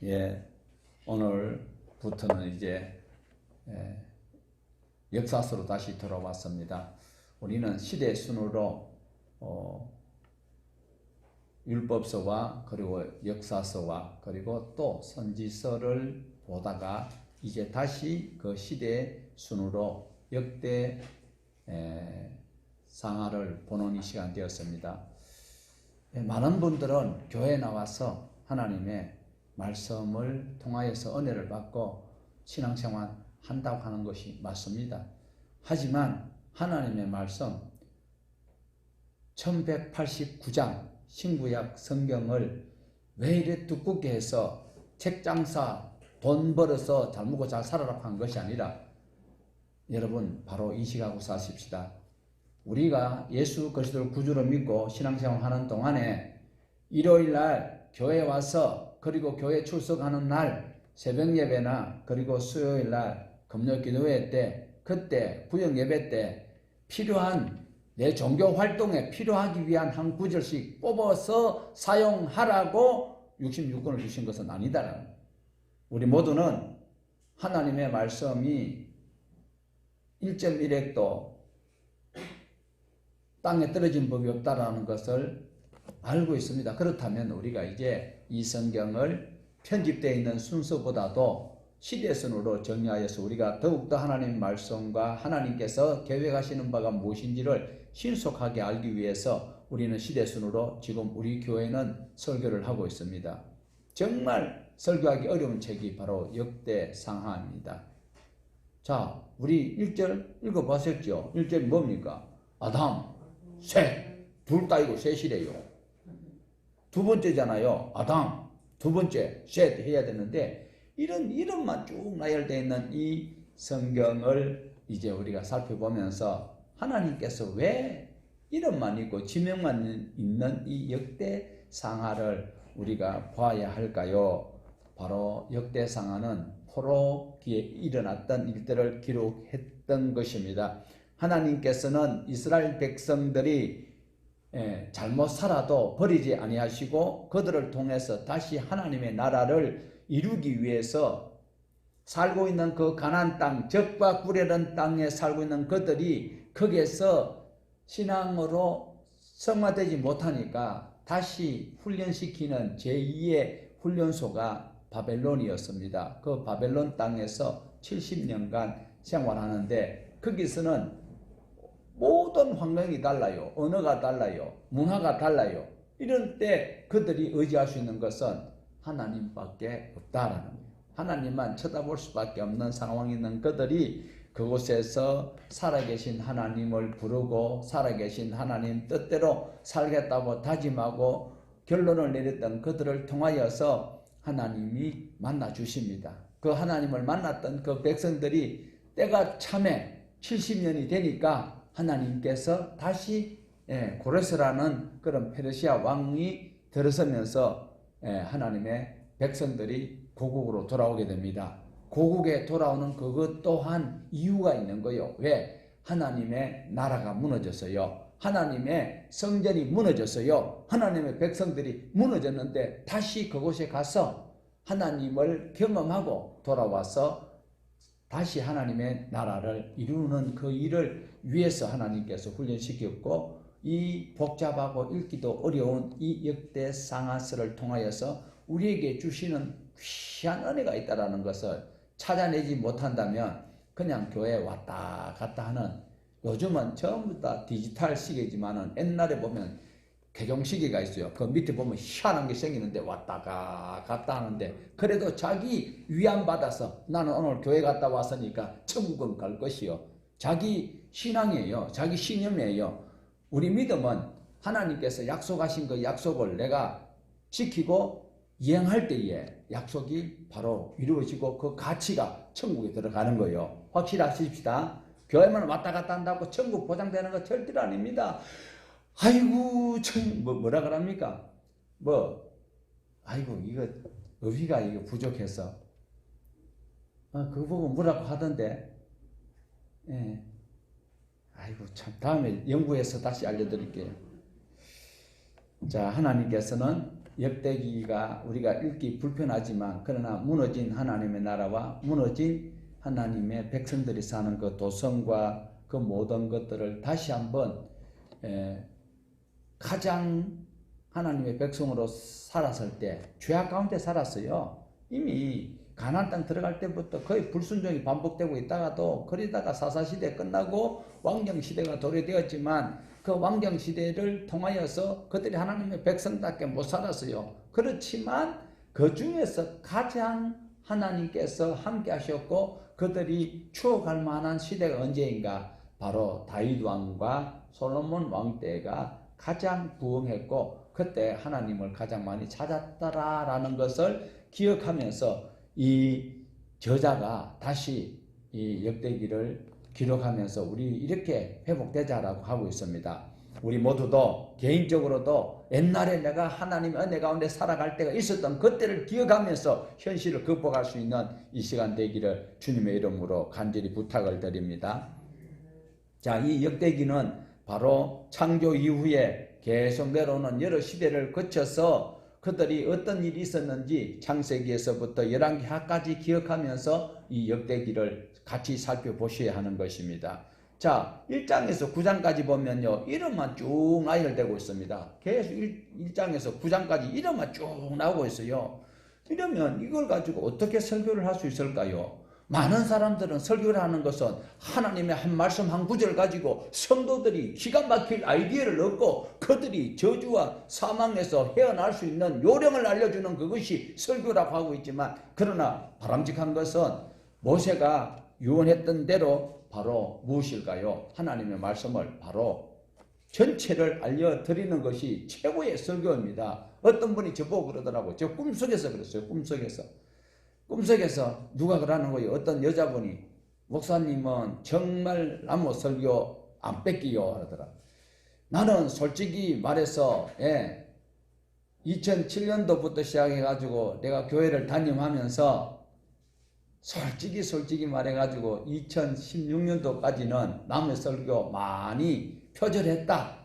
예, 오늘부터는 이제 역사서로 다시 돌아왔습니다. 우리는 시대 순으로 율법서와 그리고 역사서와 그리고 또 선지서를 보다가 이제 다시 그 시대 순으로 역대 상하를 보는 이 시간 되었습니다. 많은 분들은 교회에 나와서 하나님의 말씀을 통하여서 은혜를 받고 신앙생활 한다고 하는 것이 맞습니다. 하지만 하나님의 말씀 1189장 신구약 성경을 왜 이래 두껍게 해서 책장사 돈 벌어서 잘 먹고 잘 살아라 한 것이 아니라 여러분 바로 인식하고 사십시다. 우리가 예수 그리스도를 구주로 믿고 신앙생활 하는 동안에 일요일날 교회 와서 그리고 교회 출석하는 날 새벽 예배나 그리고 수요일날 금요 기도회 때 그때 구역 예배 때 필요한 내 종교 활동에 필요하기 위한 한 구절씩 뽑아서 사용하라고 66권을 주신 것은 아니다라는 우리 모두는 하나님의 말씀이 1.1핵도 땅에 떨어진 법이 없다라는 것을 알고 있습니다. 그렇다면 우리가 이제 이 성경을 편집되어 있는 순서보다도 시대순으로 정리하여서 우리가 더욱더 하나님의 말씀과 하나님께서 계획하시는 바가 무엇인지를 신속하게 알기 위해서 우리는 시대순으로 지금 우리 교회는 설교를 하고 있습니다. 정말 설교하기 어려운 책이 바로 역대상하입니다. 자, 우리 1절 읽어보셨죠? 1절이 뭡니까? 아담, 셋, 둘 따이고 셋이래요. 두 번째잖아요. 아담, 두 번째, 셋 해야 되는데 이런 이름만 쭉 나열되어 있는 이 성경을 이제 우리가 살펴보면서 하나님께서 왜 이름만 있고 지명만 있는 이 역대상하를 우리가 봐야 할까요? 바로 역대상하는 포로기에 일어났던 일들을 기록했던 것입니다. 하나님께서는 이스라엘 백성들이 잘못 살아도 버리지 아니하시고 그들을 통해서 다시 하나님의 나라를 이루기 위해서 살고 있는 그 가나안 땅, 적과 꿀이라는 땅에 살고 있는 그들이 거기에서 신앙으로 성화되지 못하니까 다시 훈련시키는 제2의 훈련소가 바벨론이었습니다. 그 바벨론 땅에서 70년간 생활하는데 거기서는 모든 환경이 달라요. 언어가 달라요. 문화가 달라요. 이럴 때 그들이 의지할 수 있는 것은 하나님밖에 없다라는 거예요. 하나님만 쳐다볼 수밖에 없는 상황이 있는 그들이 그곳에서 살아계신 하나님을 부르고 살아계신 하나님 뜻대로 살겠다고 다짐하고 결론을 내렸던 그들을 통하여서 하나님이 만나 주십니다. 그 하나님을 만났던 그 백성들이 때가 참에 70년이 되니까 하나님께서 다시 고레스라는 그런 페르시아 왕이 들어서면서 하나님의 백성들이 고국으로 돌아오게 됩니다. 고국에 돌아오는 그것 또한 이유가 있는 거예요. 왜? 하나님의 나라가 무너졌어요. 하나님의 성전이 무너졌어요. 하나님의 백성들이 무너졌는데 다시 그곳에 가서 하나님을 경험하고 돌아와서 다시 하나님의 나라를 이루는 그 일을 위해서 하나님께서 훈련시켰고 이 복잡하고 읽기도 어려운 이 역대상하서를 통하여서 우리에게 주시는 귀한 은혜가 있다는 것을 찾아내지 못한다면 그냥 교회에 왔다 갔다 하는 요즘은 전부 다 디지털 시계지만은 옛날에 보면 개종시계가 있어요. 그 밑에 보면 희한한 게 생기는데 왔다가 갔다 하는데 그래도 자기 위안 받아서 나는 오늘 교회 갔다 왔으니까 천국은 갈 것이요. 자기 신앙이에요. 자기 신념이에요. 우리 믿음은 하나님께서 약속하신 그 약속을 내가 지키고 이행할 때에 약속이 바로 이루어지고 그 가치가 천국에 들어가는 거예요. 확실하십시다. 교회만 왔다 갔다 한다고 천국 보장되는 거 절대로 아닙니다. 아이고 뭐라 그럽니까? 아이고 이거 의비가 이거 부족해서 그거 보고 뭐라고 하던데 아이고 다음에 연구해서 다시 알려드릴게요. 자, 하나님께서는 역대기가 우리가 읽기 불편하지만 그러나 무너진 하나님의 나라와 무너진 하나님의 백성들이 사는 그 도성과 그 모든 것들을 다시 한번 가장 하나님의 백성으로 살았을 때 죄악 가운데 살았어요. 이미 가나안 땅 들어갈 때부터 거의 불순종이 반복되고 있다가도 그러다가 사사시대 끝나고 왕정시대가 도래되었지만 그 왕정시대를 통하여서 그들이 하나님의 백성답게 못 살았어요. 그렇지만 그 중에서 가장 하나님께서 함께 하셨고 그들이 추억할 만한 시대가 언제인가? 바로 다윗 왕과 솔로몬 왕 때가 가장 부흥했고 그때 하나님을 가장 많이 찾았더라라는 것을 기억하면서 이 저자가 다시 이 역대기를 기록하면서 우리 이렇게 회복되자라고 하고 있습니다. 우리 모두도 개인적으로도 옛날에 내가 하나님의 은혜 가운데 살아갈 때가 있었던 그때를 기억하면서 현실을 극복할 수 있는 이 시간 되기를 주님의 이름으로 간절히 부탁을 드립니다. 자, 이 역대기는 바로 창조 이후에 계속 내려오는 여러 시대를 거쳐서 그들이 어떤 일이 있었는지 창세기에서부터 열왕기하까지 기억하면서 이 역대기를 같이 살펴보셔야 하는 것입니다. 자, 1장에서 9장까지 보면요, 이름만 쭉 나열되고 있습니다. 계속 1장에서 9장까지 이름만 쭉 나오고 있어요. 이러면 이걸 가지고 어떻게 설교를 할 수 있을까요? 많은 사람들은 설교를 하는 것은 하나님의 한 말씀 한 구절 가지고 성도들이 기가 막힐 아이디어를 얻고 그들이 저주와 사망에서 헤어날 수 있는 요령을 알려주는 그것이 설교라고 하고 있지만, 그러나 바람직한 것은 모세가 유언했던 대로 바로 무엇일까요? 하나님의 말씀을 바로 전체를 알려드리는 것이 최고의 설교입니다. 어떤 분이 저보고 그러더라고요. 저 꿈속에서 그랬어요. 꿈속에서 누가 그러는 거예요. 어떤 여자분이, 목사님은 정말 나무 설교 안 뺏기요 하더라. 나는 솔직히 말해서 2007년도부터 시작해가지고 내가 교회를 담임하면서 솔직히 말해가지고 2016년도까지는 나무 설교 많이 표절했다.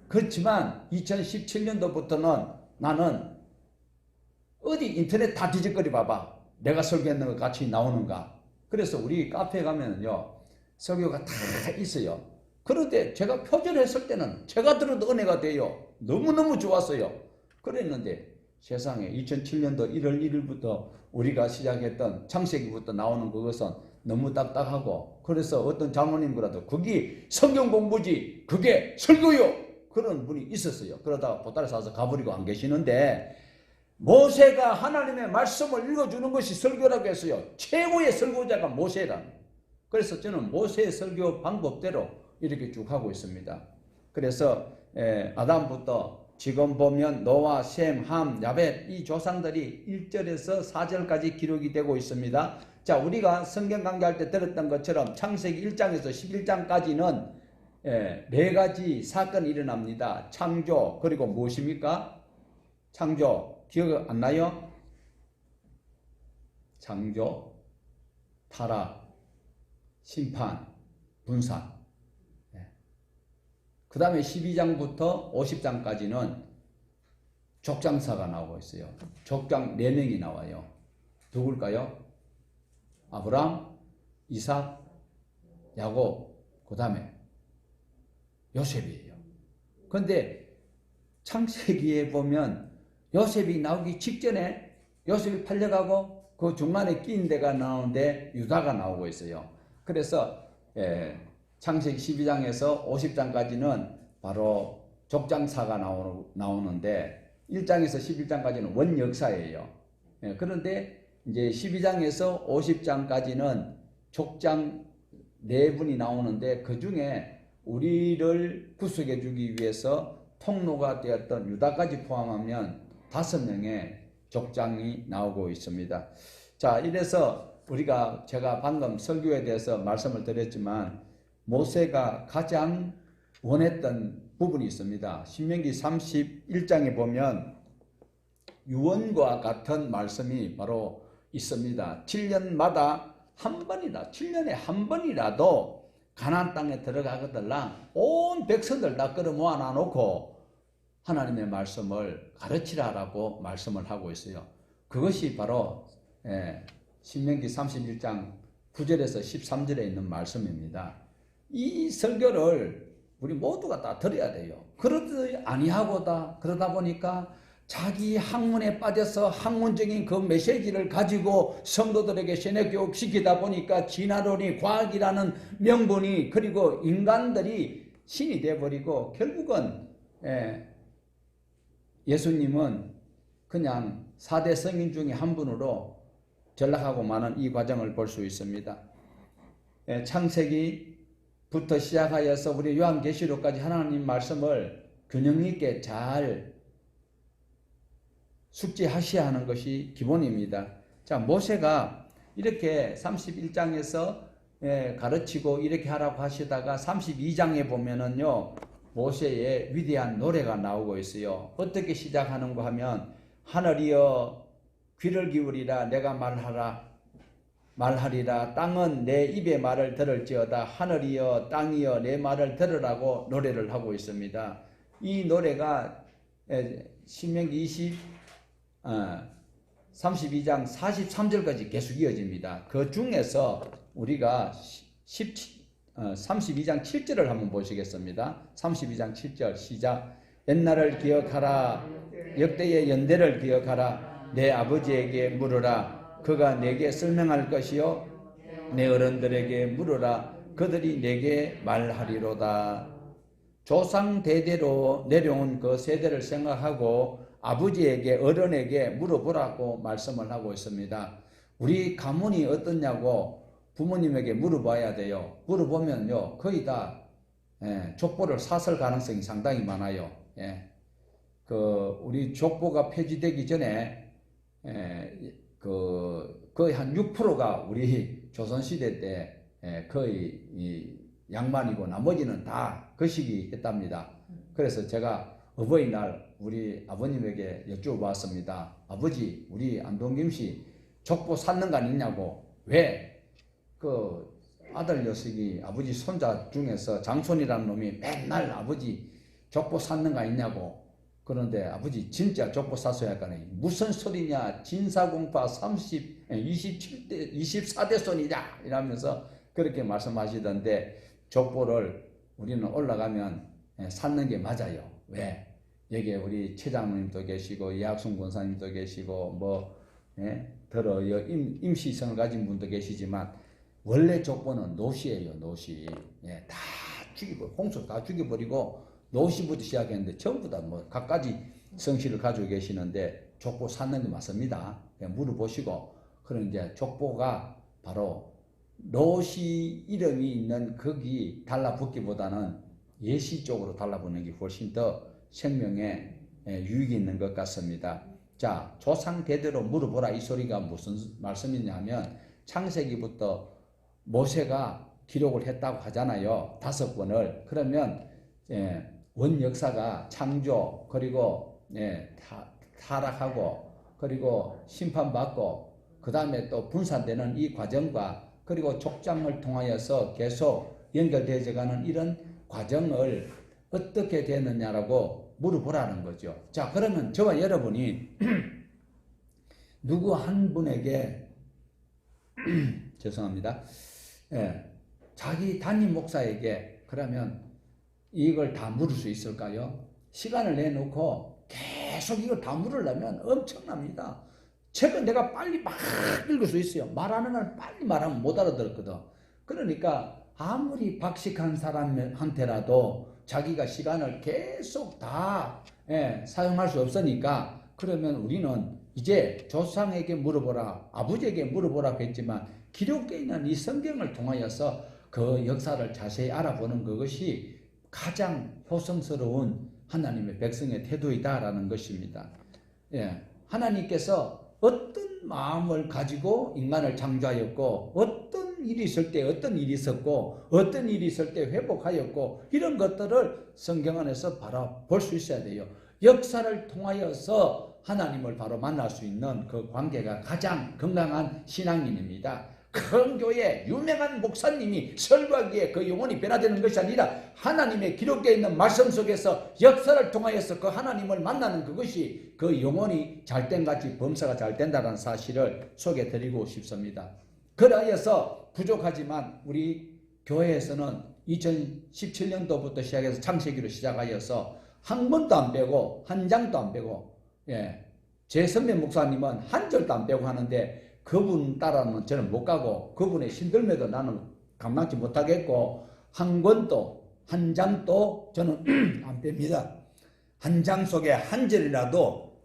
그렇지만 2017년도부터는 나는 어디 인터넷 다 뒤적거리 봐봐. 내가 설교했는 것 같이 나오는가. 그래서 우리 카페에 가면요, 설교가 다 있어요. 그런데 제가 표절했을 때는 제가 들어도 은혜가 돼요. 너무너무 좋았어요. 그랬는데 세상에 2007년도 1월 1일부터 우리가 시작했던 창세기부터 나오는 그것은 너무 딱딱하고, 그래서 어떤 장로님보다도 그게 성경 공부지 그게 설교요, 그런 분이 있었어요. 그러다가 보따리 싸서 가버리고 안 계시는데, 모세가 하나님의 말씀을 읽어주는 것이 설교라고 했어요. 최고의 설교자가 모세라는. 그래서 저는 모세의 설교 방법대로 이렇게 쭉 하고 있습니다. 그래서 아담부터 지금 보면 노아, 셈, 함, 야벳 이 조상들이 1절에서 4절까지 기록이 되고 있습니다. 자, 우리가 성경 강좌할 때 들었던 것처럼 창세기 1장에서 11장까지는 4가지 사건이 일어납니다. 창조, 그리고 무엇입니까? 창조, 기억 안 나요? 창조, 타락, 심판, 분산. 그 다음에 12장부터 50장까지는 족장사가 나오고 있어요. 족장 4명이 나와요. 누굴까요? 아브람, 이삭, 야곱, 그 다음에 요셉이에요. 그런데 창세기에 보면 요셉이 나오기 직전에 요셉이 팔려가고 그 중간에 끼인 데가 나오는데 유다가 나오고 있어요. 그래서 창세기 12장에서 50장까지는 바로 족장사가 나오는데 1장에서 11장까지는 원역사예요. 그런데 이제 12장에서 50장까지는 족장 4분이 나오는데 그 중에 우리를 구속해 주기 위해서 통로가 되었던 유다까지 포함하면 5명의 족장이 나오고 있습니다. 자, 이래서 제가 방금 설교에 대해서 말씀을 드렸지만 모세가 가장 원했던 부분이 있습니다. 신명기 31장에 보면 유언과 같은 말씀이 바로 있습니다. 7년마다 한 번이라, 7년에 한 번이라도 가나안 땅에 들어가거들랑 온 백성들 다 끌어모아 놔놓고 하나님의 말씀을 가르치라라고 말씀을 하고 있어요. 그것이 바로 신명기 31장 9절에서 13절에 있는 말씀입니다. 이 설교를 우리 모두가 다 들어야 돼요. 그러지 아니하고다 그러다 보니까 자기 학문에 빠져서 학문적인 그 메시지를 가지고 성도들에게 세뇌교육 시키다 보니까 진화론이 과학이라는 명분이 그리고 인간들이 신이 되어버리고 결국은 예수님은 그냥 4대 성인 중에 한 분으로 전락하고 마는 이 과정을 볼 수 있습니다. 창세기부터 시작하여서 우리 요한계시록까지 하나님 말씀을 균형 있게 잘 숙지하셔야 하는 것이 기본입니다. 자, 모세가 이렇게 31장에서 가르치고 이렇게 하라고 하시다가 32장에 보면은요, 모세의 위대한 노래가 나오고 있어요. 어떻게 시작하는가 하면, 하늘이여 귀를 기울이라 내가 말하리라 땅은 내 입의 말을 들을지어다 하늘이여 땅이여 내 말을 들으라고 노래를 하고 있습니다. 이 노래가 신명기 32장 43절까지 계속 이어집니다. 그 중에서 우리가 32장 7절을 한번 보시겠습니다. 32장 7절 시작. 옛날을 기억하라 역대의 연대를 기억하라 내 아버지에게 물으라 그가 내게 설명할 것이요 내 어른들에게 물으라 그들이 내게 말하리로다. 조상 대대로 내려온 그 세대를 생각하고 아버지에게 어른에게 물어보라고 말씀을 하고 있습니다. 우리 가문이 어떻냐고 부모님에게 물어봐야 돼요. 물어보면요 거의 다 족보를 샀을 가능성이 상당히 많아요. 우리 족보가 폐지되기 전에 거의 한 6%가 우리 조선시대 때 거의 이 양반이고 나머지는 다 거시기 했답니다. 그래서 제가 어버이날 우리 아버님에게 여쭤봤습니다. 아버지, 우리 안동김씨 족보 샀는 거 아니냐고. 왜? 그 아들 녀석이 아버지 손자 중에서 장손이라는 놈이 맨날 아버지 족보 샀는 거 아니냐고. 그런데 아버지 진짜 족보 샀어야 할까네. 무슨 소리냐. 진사공파 24대 손이냐. 이러면서 그렇게 말씀하시던데 족보를 우리는 올라가면 샀는 게 맞아요. 왜? 여기에 우리 최장로님도 계시고 이학순 권사님도 계시고 임시성을 가진 분도 계시지만 원래 족보는 노시예요. 노시. 다 죽이고 홍수 다 죽여버리고 노시부터 시작했는데 전부 다 각가지 성씨를 가지고 계시는데 족보 샀는 게 맞습니다. 물어보시고 그런 이제 족보가 바로 노시 이름이 있는 거기 달라붙기보다는 예시 쪽으로 달라붙는 게 훨씬 더 생명에 유익이 있는 것 같습니다. 자, 조상 대대로 물어보라 이 소리가 무슨 말씀이냐면 창세기부터 모세가 기록을 했다고 하잖아요. 5번을. 그러면 원 역사가 창조 그리고 타락하고 그리고 심판받고 그 다음에 또 분산되는 이 과정과 그리고 족장을 통하여서 계속 연결되어가는 이런 과정을 어떻게 되느냐라고 물어보라는 거죠. 자, 그러면 저와 여러분이 누구 한 분에게 죄송합니다. 자기 담임 목사에게 그러면 이걸 다 물을 수 있을까요? 시간을 내놓고 계속 이걸 다 물으려면 엄청납니다. 책은 내가 빨리 막 읽을 수 있어요. 말하는 걸 빨리 말하면 못 알아들었거든. 그러니까 아무리 박식한 사람한테라도 자기가 시간을 계속 다 사용할 수 없으니까 그러면 우리는 이제 조상에게 물어보라, 아버지에게 물어보라고 했지만 기록되어 있는 이 성경을 통하여서 그 역사를 자세히 알아보는 그것이 가장 효성스러운 하나님의 백성의 태도이다라는 것입니다. 하나님께서 어떤 마음을 가지고 인간을 창조하였고 어떤 일이 있을 때 어떤 일이 있었고 어떤 일이 있을 때 회복하였고 이런 것들을 성경 안에서 바로 볼 수 있어야 돼요. 역사를 통하여서 하나님을 바로 만날 수 있는 그 관계가 가장 건강한 신앙인입니다. 큰 교회 유명한 목사님이 설교하기에 그 영혼이 변화되는 것이 아니라 하나님의 기록되어 있는 말씀 속에서 역사를 통하여서 그 하나님을 만나는 그것이 그 영혼이 잘된 같이 범사가 잘 된다는 사실을 소개해 드리고 싶습니다. 그러하여서 부족하지만 우리 교회에서는 2017년도부터 시작해서 창세기로 시작하여서 한 번도 안 빼고 한 장도 안 빼고, 제 선배 목사님은 한 절도 안 빼고 하는데 그분 따라는 저는 못 가고 그분의 신들매도 나는 감당치 못하겠고 한 권도 한 장도 저는 안 뺍니다. 한 장 속에 한 절이라도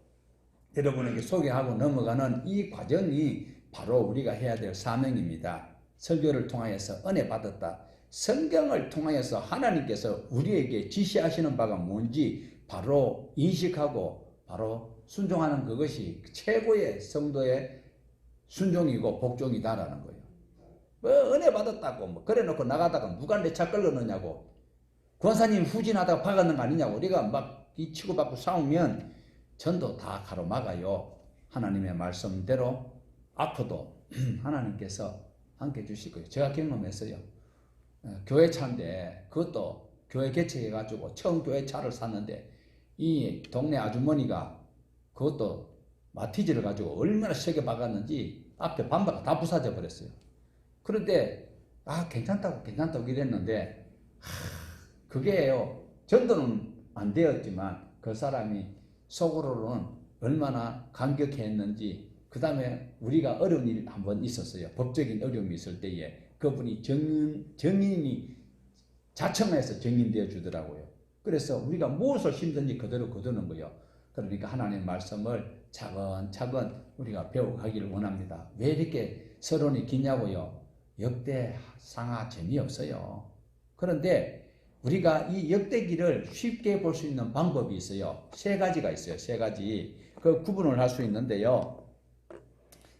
여러분에게 소개하고 넘어가는 이 과정이 바로 우리가 해야 될 사명입니다. 설교를 통하여서 은혜 받았다. 성경을 통하여서 하나님께서 우리에게 지시하시는 바가 뭔지 바로 인식하고 바로 순종하는 그것이 최고의 성도의 순종이고 복종이다라는 거예요. 뭐 은혜 받았다고 뭐 그래 놓고 나가다가 누가 내 차 끌고 넣냐고, 권사님 후진하다가 박았는 거 아니냐고, 우리가 막 이 치고받고 싸우면 전도 다 가로막아요. 하나님의 말씀대로 앞으로도 하나님께서 함께 주실 거예요. 제가 경험했어요. 교회 차인데 그것도 교회 개척해가지고 처음 교회 차를 샀는데 이 동네 아주머니가 그것도 마티즈를 가지고 얼마나 세게 박았는지 앞에 반바가 다 부사져 버렸어요. 그런데 괜찮다고 이랬는데 그게요, 전도는 안 되었지만 그 사람이 속으로는 얼마나 감격했는지. 그 다음에 우리가 어려운 일 한번 있었어요. 법적인 어려움이 있을 때에 그분이 정인이 자청해서 정인되어 주더라고요. 그래서 우리가 무엇을 힘든지 그대로 거두는 거예요. 그러니까 하나님의 말씀을 차근차근 우리가 배워가기를 원합니다. 왜 이렇게 서론이 기냐고요? 역대상하 재미없어요. 그런데 우리가 이 역대기를 쉽게 볼 수 있는 방법이 있어요. 세 가지가 있어요. 세 가지. 그 구분을 할 수 있는데요.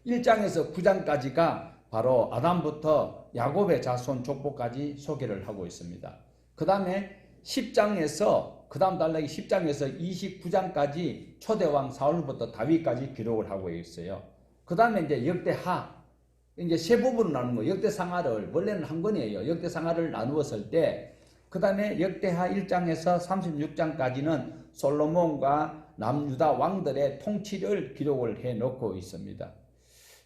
1장에서 9장까지가 바로 아담부터 야곱의 자손 족보까지 소개를 하고 있습니다. 그 다음에 10장에서 그 다음 단락이 10장에서 29장까지 초대왕 사울부터 다윗까지 기록을 하고 있어요. 그 다음에 이제 역대하, 이제 세 부분으로 나누는 거예요. 역대상하를 원래는 한 권이에요. 역대상하를 나누었을 때 그 다음에 역대하 1장에서 36장까지는 솔로몬과 남유다 왕들의 통치를 기록을 해 놓고 있습니다.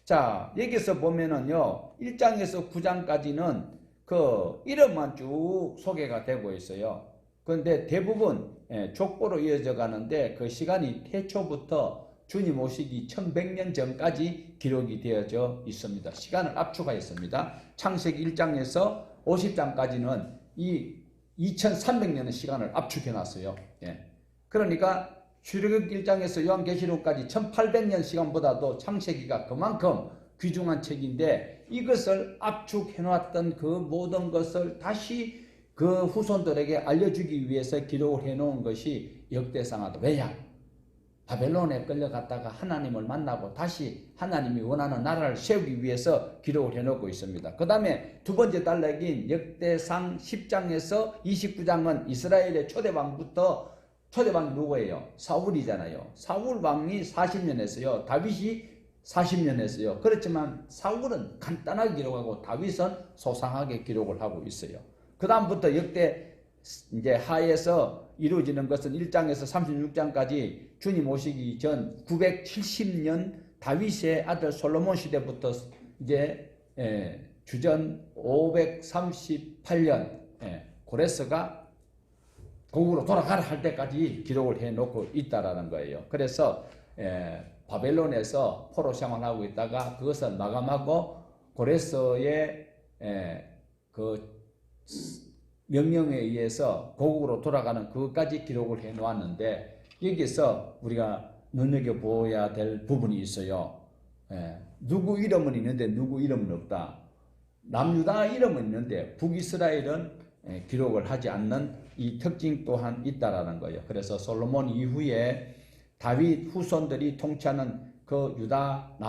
자, 여기서 보면은요, 1장에서 9장까지는 그 이름만 쭉 소개가 되고 있어요. 그런데 대부분 족보로 이어져 가는데 그 시간이 태초부터 주님 오시기 1100년 전까지 기록이 되어져 있습니다. 시간을 압축하였습니다. 창세기 1장에서 50장까지는 이 2300년의 시간을 압축해 놨어요. 그러니까 출애굽기 1장에서 요한계시록까지 1800년 시간보다도 창세기가 그만큼 귀중한 책인데 이것을 압축해 놨던 그 모든 것을 다시 그 후손들에게 알려주기 위해서 기록을 해 놓은 것이 역대상하다. 왜냐? 바벨론에 끌려갔다가 하나님을 만나고 다시 하나님이 원하는 나라를 세우기 위해서 기록을 해놓고 있습니다. 그 다음에 두 번째 단락인 역대상 10장에서 29장은 이스라엘의 초대왕부터, 초대왕이 누구예요? 사울이잖아요. 사울 왕이 40년 했어요. 다윗이 40년 했어요. 그렇지만 사울은 간단하게 기록하고 다윗은 소상하게 기록을 하고 있어요. 그 다음부터 역대 이제 하에서 이루어지는 것은 1장에서 36장까지 주님 오시기 전 970년 다윗의 아들 솔로몬 시대부터 이제 주전 538년 고레스가 고국으로 돌아가라 할 때까지 기록을 해놓고 있다라는 거예요. 그래서 바벨론에서 포로 생활하고 있다가 그것을 마감하고 고레스의 그 명령에 의해서 고국으로 돌아가는 그것까지 기록을 해 놓았는데 여기서 우리가 눈여겨보아야 될 부분이 있어요. 누구 이름은 있는데 누구 이름은 없다. 남유다 이름은 있는데 북이스라엘은 기록을 하지 않는 이 특징 또한 있다라는 거예요. 그래서 솔로몬 이후에 다윗 후손들이 통치하는 그 유다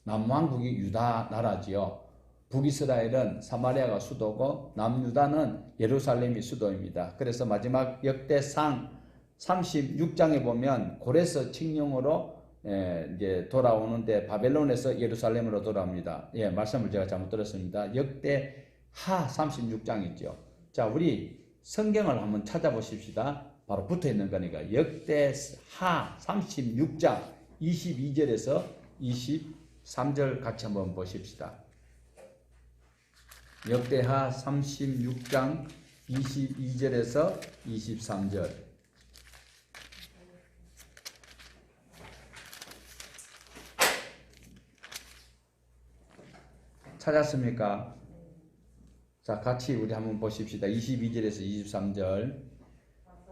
남왕국이 유다 나라지요. 북이스라엘은 사마리아가 수도고 남유다는 예루살렘이 수도입니다. 그래서 마지막 역대상 36장에 보면 고레스 칙령으로 이제 돌아오는데 바벨론에서 예루살렘으로 돌아옵니다. 예, 말씀을 제가 잘못 들었습니다. 역대 하 36장 있죠. 자, 우리 성경을 한번 찾아보십시다. 바로 붙어 있는 거니까 역대 하 36장 22절에서 23절 같이 한번 보십시다. 역대하 36장 22절에서 23절. 찾았습니까? 자, 같이 우리 한번 보십시다. 22절에서 23절.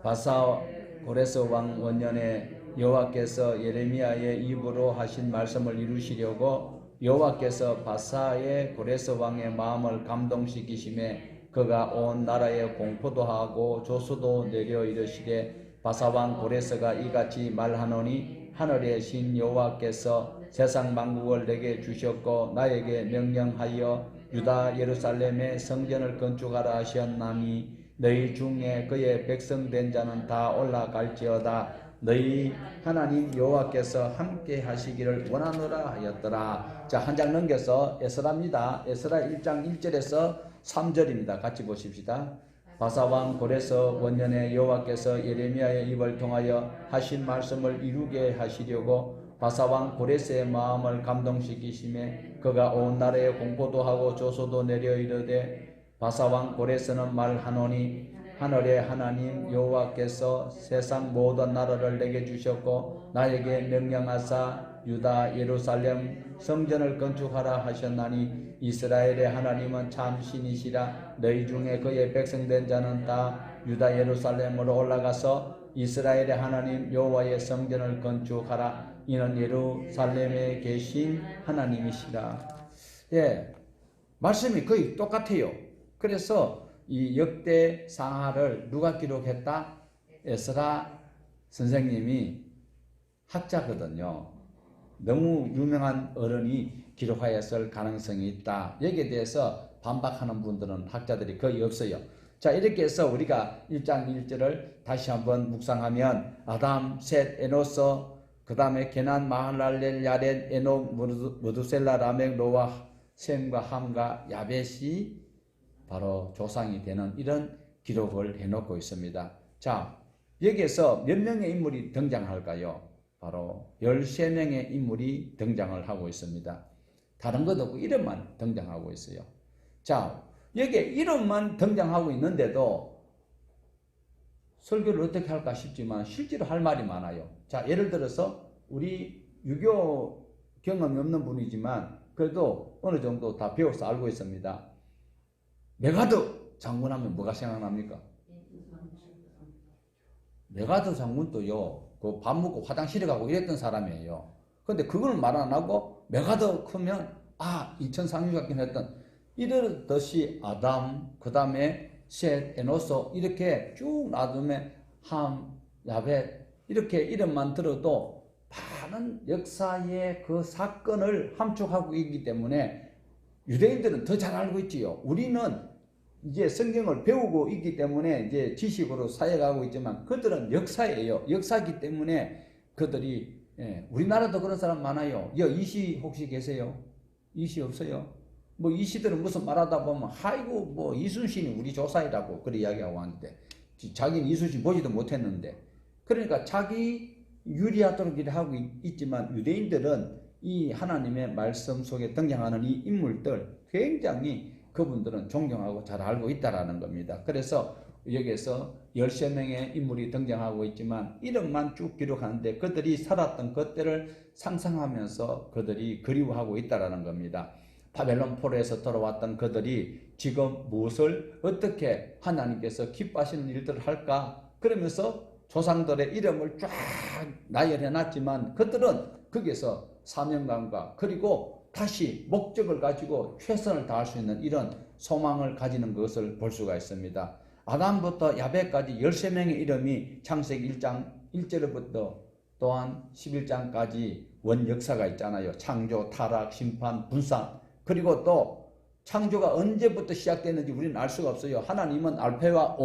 바사 고레스 왕 원년에 여호와께서 예레미야의 입으로 하신 말씀을 이루시려고 여호와께서 바사의 고레스 왕의 마음을 감동시키심에 그가 온 나라에 공포도 하고 조소도 내려 이르시되 바사 왕 고레스가 이같이 말하노니 하늘의 신 여호와께서 세상 만국을 내게 주셨고 나에게 명령하여 유다 예루살렘의 성전을 건축하라 하셨나니 너희 중에 그의 백성 된 자는 다 올라갈지어다. 너희 하나님 여호와께서 함께 하시기를 원하노라 하였더라. 자, 한 장 넘겨서 에스라입니다. 에스라 1장 1절에서 3절입니다. 같이 보십시다. 바사왕 고레스 원년에 여호와께서 예레미야의 입을 통하여 하신 말씀을 이루게 하시려고 바사왕 고레스의 마음을 감동시키심에 그가 온 나라에 공포도 하고 조소도 내려 이르되 바사왕 고레스는 말하노니 하늘의 하나님 여호와께서 세상 모든 나라를 내게 주셨고 나에게 명령하사 유다 예루살렘 성전을 건축하라 하셨나니 이스라엘의 하나님은 참 신이시라. 너희 중에 그의 백성된 자는 다 유다 예루살렘으로 올라가서 이스라엘의 하나님 여호와의 성전을 건축하라. 이는 예루살렘에 계신 하나님이시라. 예, 말씀이 거의 똑같아요. 그래서 이 역대 상하를 누가 기록했다? 에스라 선생님이 학자거든요. 너무 유명한 어른이 기록하였을 가능성이 있다. 여기에 대해서 반박하는 분들은 학자들이 거의 없어요. 자, 이렇게 해서 우리가 1장 1절을 다시 한번 묵상하면 아담, 셋, 에노스, 그 다음에 게난, 마할랄렐, 야렛, 에녹, 무두셀라, 라멕, 노아, 셈과 함과 야벳이 바로 조상이 되는 이런 기록을 해놓고 있습니다. 자, 여기에서 몇 명의 인물이 등장할까요? 바로 13명의 인물이 등장을 하고 있습니다. 다른 것 없고 이름만 등장하고 있어요. 자, 여기에 이름만 등장하고 있는데도 설교를 어떻게 할까 싶지만 실제로 할 말이 많아요. 자, 예를 들어서 우리 유교 경험이 없는 분이지만 그래도 어느 정도 다 배워서 알고 있습니다. 메가드 장군 하면 뭐가 생각납니까? 메가드 장군도요, 그 밥 먹고 화장실에 가고 이랬던 사람이에요. 근데 그걸 말 안 하고 메가드 크면 아, 인천 상륙 같긴 했던 이러듯이 아담, 그 다음에 셋, 에노스 이렇게 쭉 놔두면 함, 야벳 이렇게 이름만 들어도 많은 역사의 그 사건을 함축하고 있기 때문에 유대인들은 더 잘 알고 있지요. 우리는 이제 성경을 배우고 있기 때문에 이제 지식으로 사역하고 있지만 그들은 역사예요. 역사이기 때문에 그들이 우리나라도 그런 사람 많아요. 이시 혹시 계세요? 이시 없어요? 뭐 이시들은 무슨 말하다 보면 아이고 뭐 이순신이 우리 조사이라고 그렇게 이야기하고 하는데 자기는 이순신 보지도 못했는데 그러니까 자기 유리하도록 하고 있지만 유대인들은 이 하나님의 말씀 속에 등장하는 이 인물들 굉장히 그분들은 존경하고 잘 알고 있다라는 겁니다. 그래서 여기에서 13명의 인물이 등장하고 있지만 이름만 쭉 기록하는데 그들이 살았던 것들을 상상하면서 그들이 그리워하고 있다라는 겁니다. 바벨론 포로에서 돌아왔던 그들이 지금 무엇을 어떻게 하나님께서 기뻐하시는 일들을 할까? 그러면서 조상들의 이름을 쫙 나열해 놨지만 그들은 거기에서 사명감과 그리고 다시 목적을 가지고 최선을 다할 수 있는 이런 소망을 가지는 것을 볼 수가 있습니다. 아담부터 야벳까지 13명의 이름이 창세기 1장 1절부터 또한 11장까지 원 역사가 있잖아요. 창조, 타락, 심판, 분산 그리고 또 창조가 언제부터 시작됐는지 우리는 알 수가 없어요. 하나님은 알파와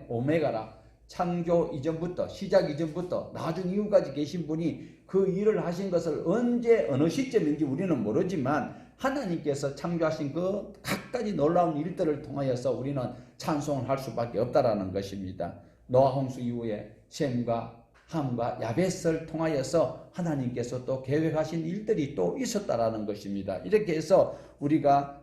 오메가라. 창조 이전부터, 시작 이전부터 나중 이후까지 계신 분이 그 일을 하신 것을 언제 어느 시점인지 우리는 모르지만 하나님께서 창조하신 그 갖가지 놀라운 일들을 통하여서 우리는 찬송을 할 수밖에 없다라는 것입니다. 노아 홍수 이후에 셈과 함과 야벳을 통하여서 하나님께서 또 계획하신 일들이 또 있었다라는 것입니다. 이렇게 해서 우리가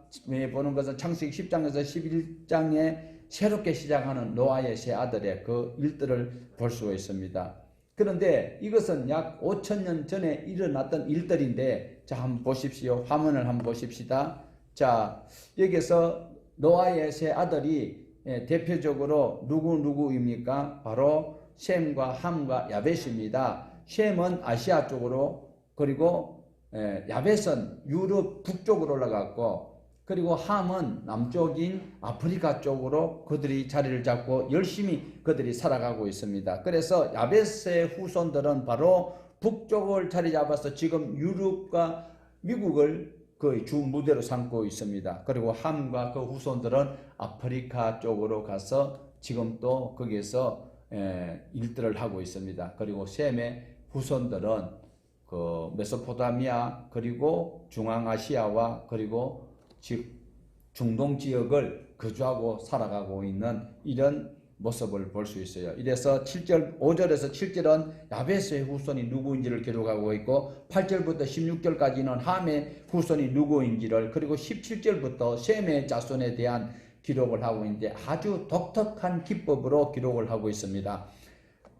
보는 것은 창세기 10장에서 11장에 새롭게 시작하는 노아의 세 아들의 그 일들을 볼 수가 있습니다. 그런데 이것은 약 5,000년 전에 일어났던 일들인데, 자, 한번 보십시오. 화면을 한번 보십시다. 자, 여기서 노아의 세 아들이 대표적으로 누구입니까? 바로 셈과 함과 야벳입니다. 셈은 아시아 쪽으로, 그리고 야벳은 유럽 북쪽으로 올라갔고, 그리고 함은 남쪽인 아프리카 쪽으로 그들이 자리를 잡고 열심히 그들이 살아가고 있습니다. 그래서 야벳의 후손들은 바로 북쪽을 자리 잡아서 지금 유럽과 미국을 그 주 무대로 삼고 있습니다. 그리고 함과 그 후손들은 아프리카 쪽으로 가서 지금 또 거기에서 일들을 하고 있습니다. 그리고 셈의 후손들은 그 메소포타미아 그리고 중앙아시아와 그리고 즉 중동 지역을 거주하고 살아가고 있는 이런 모습을 볼 수 있어요. 이래서 5절에서 7절은 야벳의 후손이 누구인지를 기록하고 있고 8절부터 16절까지는 함의 후손이 누구인지를, 그리고 17절부터 셈의 자손에 대한 기록을 하고 있는데 아주 독특한 기법으로 기록을 하고 있습니다.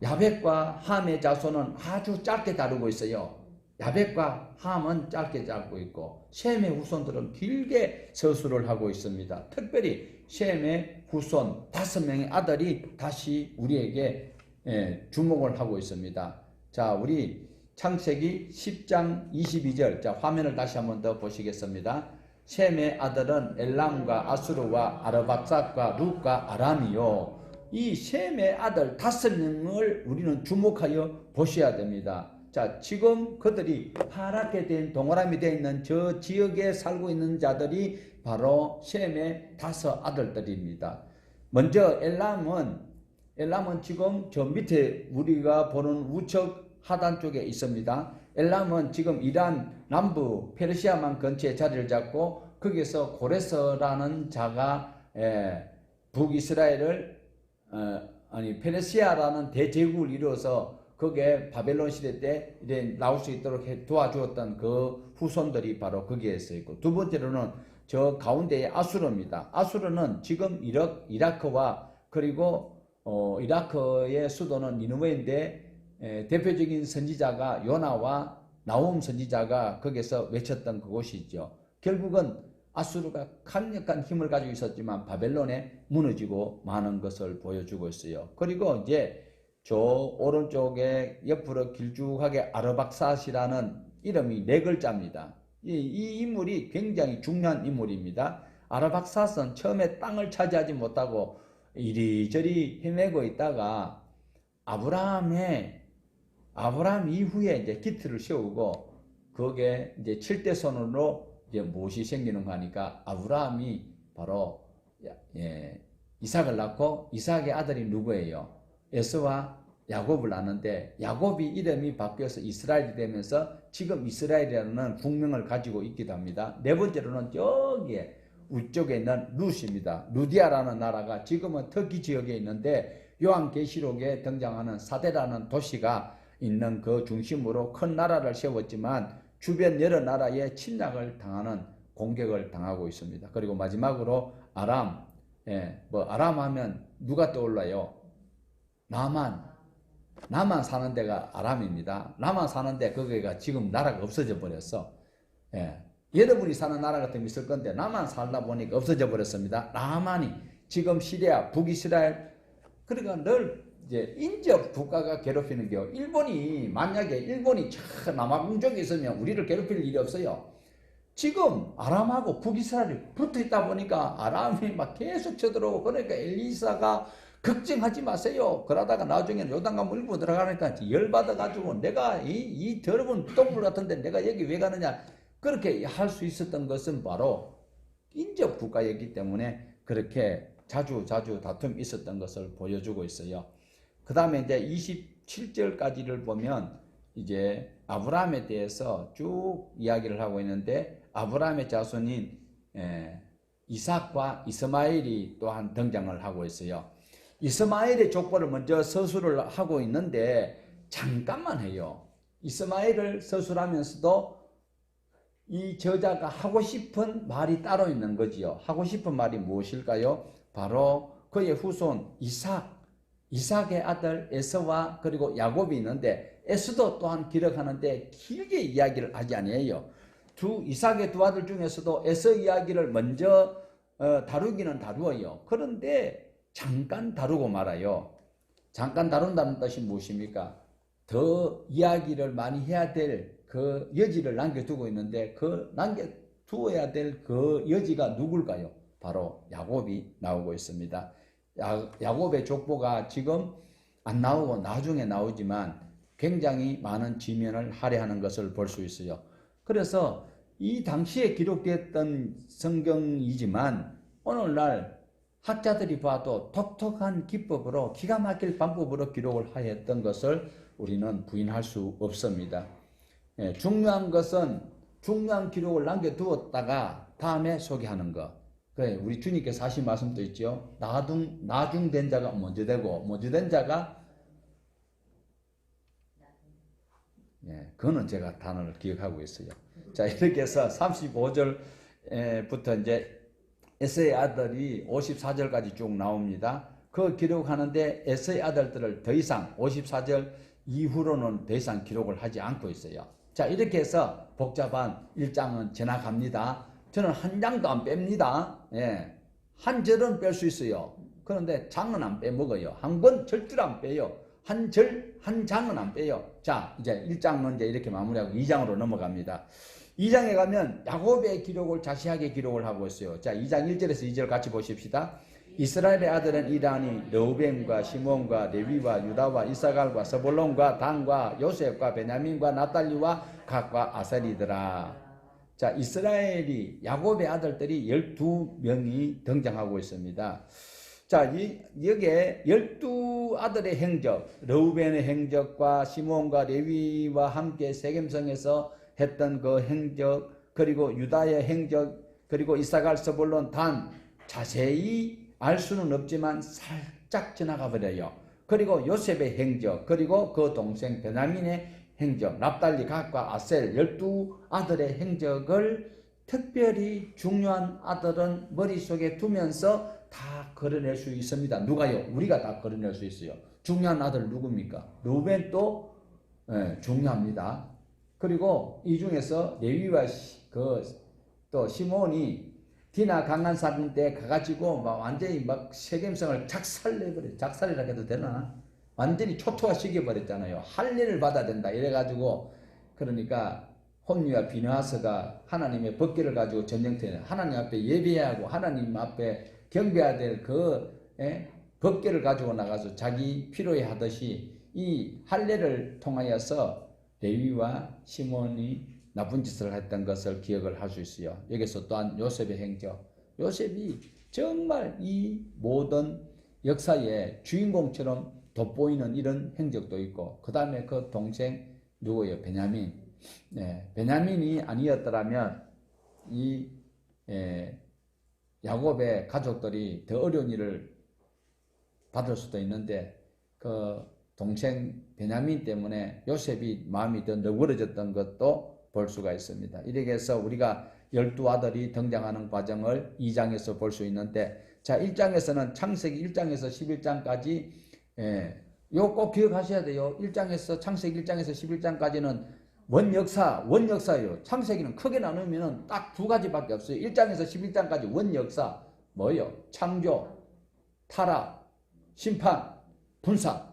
야벳과 함의 자손은 아주 짧게 다루고 있어요. 야벳과 함은 짧게 잡고 있고 셈의 후손들은 길게 서술을 하고 있습니다. 특별히 셈의 후손 5명의 아들이 다시 우리에게 주목을 하고 있습니다. 자, 우리 창세기 10장 22절, 자, 화면을 다시 한번 더 보시겠습니다. 셈의 아들은 엘람과 아수르와 아르박삭과 룻과 아람이요. 이 셈의 아들 5명을 우리는 주목하여 보셔야 됩니다. 자, 지금 그들이 파랗게 된 동그라미 되어 있는 저 지역에 살고 있는 자들이 바로 셈의 5 아들들입니다. 먼저 엘람은 지금 저 밑에 우리가 보는 우측 하단 쪽에 있습니다. 엘람은 지금 이란 남부 페르시아만 근처에 자리를 잡고 거기서 고레스라는 자가 북이스라엘을 페르시아라는 대제국을 이루어서 그게 바벨론 시대 때 이제 나올 수 있도록 도와주었던 그 후손들이 바로 거기에 서 있고, 두 번째로는 저 가운데의 아수르입니다. 아수르는 지금 이라크와 그리고 이라크의 수도는 니느웨인데 대표적인 선지자가 요나와 나훔 선지자가 거기서 외쳤던 그곳이죠. 결국은 아수르가 강력한 힘을 가지고 있었지만 바벨론에 무너지고 마는 것을 보여주고 있어요. 그리고 이제 저 오른쪽에 옆으로 길쭉하게 아르박삿이라는 이름이 4글자입니다. 이 인물이 굉장히 중요한 인물입니다. 아르박삿은 처음에 땅을 차지하지 못하고 이리저리 헤매고 있다가 아브라함 이후에 이제 기틀을 세우고 그게 이제 7대 손으로 이제 못이 생기는 거 하니까 아브라함이 바로 이삭을 낳고 이삭의 아들이 누구예요? 에서와 야곱을 낳는데 야곱이 이름이 바뀌어서 이스라엘이 되면서 지금 이스라엘이라는 국명을 가지고 있기도 합니다. 네 번째로는 저기에 위쪽에 있는 룻입니다. 루디아라는 나라가 지금은 터키 지역에 있는데 요한계시록에 등장하는 사데라는 도시가 있는 그 중심으로 큰 나라를 세웠지만 주변 여러 나라에 침략을 당하는 공격을 당하고 있습니다. 그리고 마지막으로 아람, 아람 하면 누가 떠올라요? 남한 사는 데가 아람입니다. 남한 사는데 거기가 지금 나라가 없어져 버렸어. 여러분이 사는 나라 같은 게 있을 건데 남한 살다 보니까 없어져 버렸습니다. 남한이 지금 시리아, 북이스라엘, 그러니까 늘 이제 인접 국가가 괴롭히는 게 만약에 일본이 남아공족에 있으면 우리를 괴롭힐 일이 없어요. 지금 아람하고 북이스라엘이 붙어 있다 보니까 아람이 막 계속 쳐들어오고, 그러니까 엘리사가 걱정하지 마세요. 그러다가 나중에는 요단강 물고 들어가니까 열받아가지고 내가 이 더러운 동물 같은데 내가 여기 왜 가느냐, 그렇게 할 수 있었던 것은 바로 인접 국가였기 때문에 그렇게 자주 다툼이 있었던 것을 보여주고 있어요. 그 다음에 이제 27절까지를 보면 이제 아브라함에 대해서 쭉 이야기를 하고 있는데, 아브라함의 자손인 이삭과 이스마엘이 또한 등장을 하고 있어요. 이스마엘의 족보를 먼저 서술을 하고 있는데 잠깐만 해요. 이스마엘을 서술하면서도 이 저자가 하고 싶은 말이 따로 있는 거지요. 하고 싶은 말이 무엇일까요? 바로 그의 후손 이삭의 아들 에서와 그리고 야곱이 있는데, 에서도 또한 기록하는데 길게 이야기를 하지 아니에요. 이삭의 두 아들 중에서도 에서 이야기를 먼저 다루기는 다루어요. 그런데 잠깐 다루고 말아요. 잠깐 다룬다는 뜻이 무엇입니까? 더 이야기를 많이 해야 될 그 여지를 남겨두고 있는데, 그 남겨두어야 될 그 여지가 누굴까요? 바로 야곱이 나오고 있습니다. 야곱의 족보가 지금 안 나오고 나중에 나오지만 굉장히 많은 지면을 할애하는 것을 볼 수 있어요. 그래서 이 당시에 기록됐던 성경이지만 오늘날 학자들이 봐도 독특한 기법으로, 기가 막힐 방법으로 기록을 하였던 것을 우리는 부인할 수 없습니다. 중요한 것은 중요한 기록을 남겨두었다가 다음에 소개하는 것. 그래, 우리 주님께서 하신 말씀도 있죠. 나중된 자가 먼저 되고, 먼저 된 자가, 그거는 제가 단어를 기억하고 있어요. 자, 이렇게 해서 35절부터 이제 에서의 아들이 54절까지 쭉 나옵니다. 그 기록하는데 에서의 아들들을 더 이상 54절 이후로는 더 이상 기록을 하지 않고 있어요. 자, 이렇게 해서 복잡한 1장은 지나갑니다. 저는 한 장도 안 뺍니다. 한 절은 뺄 수 있어요. 그런데 장은 안 빼먹어요. 한 권 절대로 안 빼요. 한 장은 안 빼요. 자, 이제 1장은 이제 이렇게 마무리하고 2장으로 넘어갑니다. 2장에 가면 야곱의 기록을 자세하게 기록을 하고 있어요. 자, 2장 1절에서 2절 같이 보십시다. 이스라엘의 아들은 이란이 르우벤과 시몬과 레위와 유다와 이사갈과 스불론과 단과 요셉과 베냐민과 나탈리와 갓과 아셀이더라. 자, 이스라엘이, 야곱의 아들들이 12명이 등장하고 있습니다. 자, 여기에 12아들의 행적, 르우벤의 행적과 시몬과 레위와 함께 세겜성에서 했던 그 행적, 그리고 유다의 행적, 그리고 이사갈, 스불론, 단, 자세히 알 수는 없지만 살짝 지나가 버려요. 그리고 요셉의 행적, 그리고 그 동생 베냐민의 행적, 납달리, 갓과 아셀 12아들의 행적을 특별히 중요한 아들은 머릿속에 두면서 다 걸어낼 수 있습니다. 누가요? 우리가 다 걸어낼 수 있어요. 중요한 아들 누굽니까? 르우벤도 중요합니다. 그리고 이 중에서 레위와 또 시몬이 디나 강간 사건 때 가가지고 막 완전히 막 세겜성을 작살내버려. 작살이라 해도 되나? 완전히 초토화 시켜버렸잖아요. 할례를 받아야 된다. 이래가지고, 그러니까 홈리와 비느하스가 하나님의 법궤를 가지고 전쟁터에 하나님 앞에 예배해야 하고 하나님 앞에 경배해야 될 법궤를 가지고 나가서 자기 필요에 하듯이 이 할례를 통하여서 레위와 시몬이 나쁜 짓을 했던 것을 기억을 할 수 있어요. 여기서 또한 요셉의 행적. 요셉이 정말 이 모든 역사의 주인공처럼 돋보이는 이런 행적도 있고, 그 다음에 그 동생 누구예요? 베냐민. 베냐민이 아니었더라면 이 야곱의 가족들이 더 어려운 일을 받을 수도 있는데, 그 동생 베냐민 때문에 요셉이 마음이 더 너그러졌던 것도 볼 수가 있습니다. 이렇게 해서 우리가 12아들이 등장하는 과정을 2장에서 볼 수 있는데, 자, 1장에서는 창세기 1장에서 11장까지 요거 꼭 기억하셔야 돼요. 1장에서 창세기 1장에서 11장까지는 원역사예요. 창세기는 크게 나누면 딱 두 가지밖에 없어요. 1장에서 11장까지 원역사 뭐예요? 창조, 타락, 심판, 분사.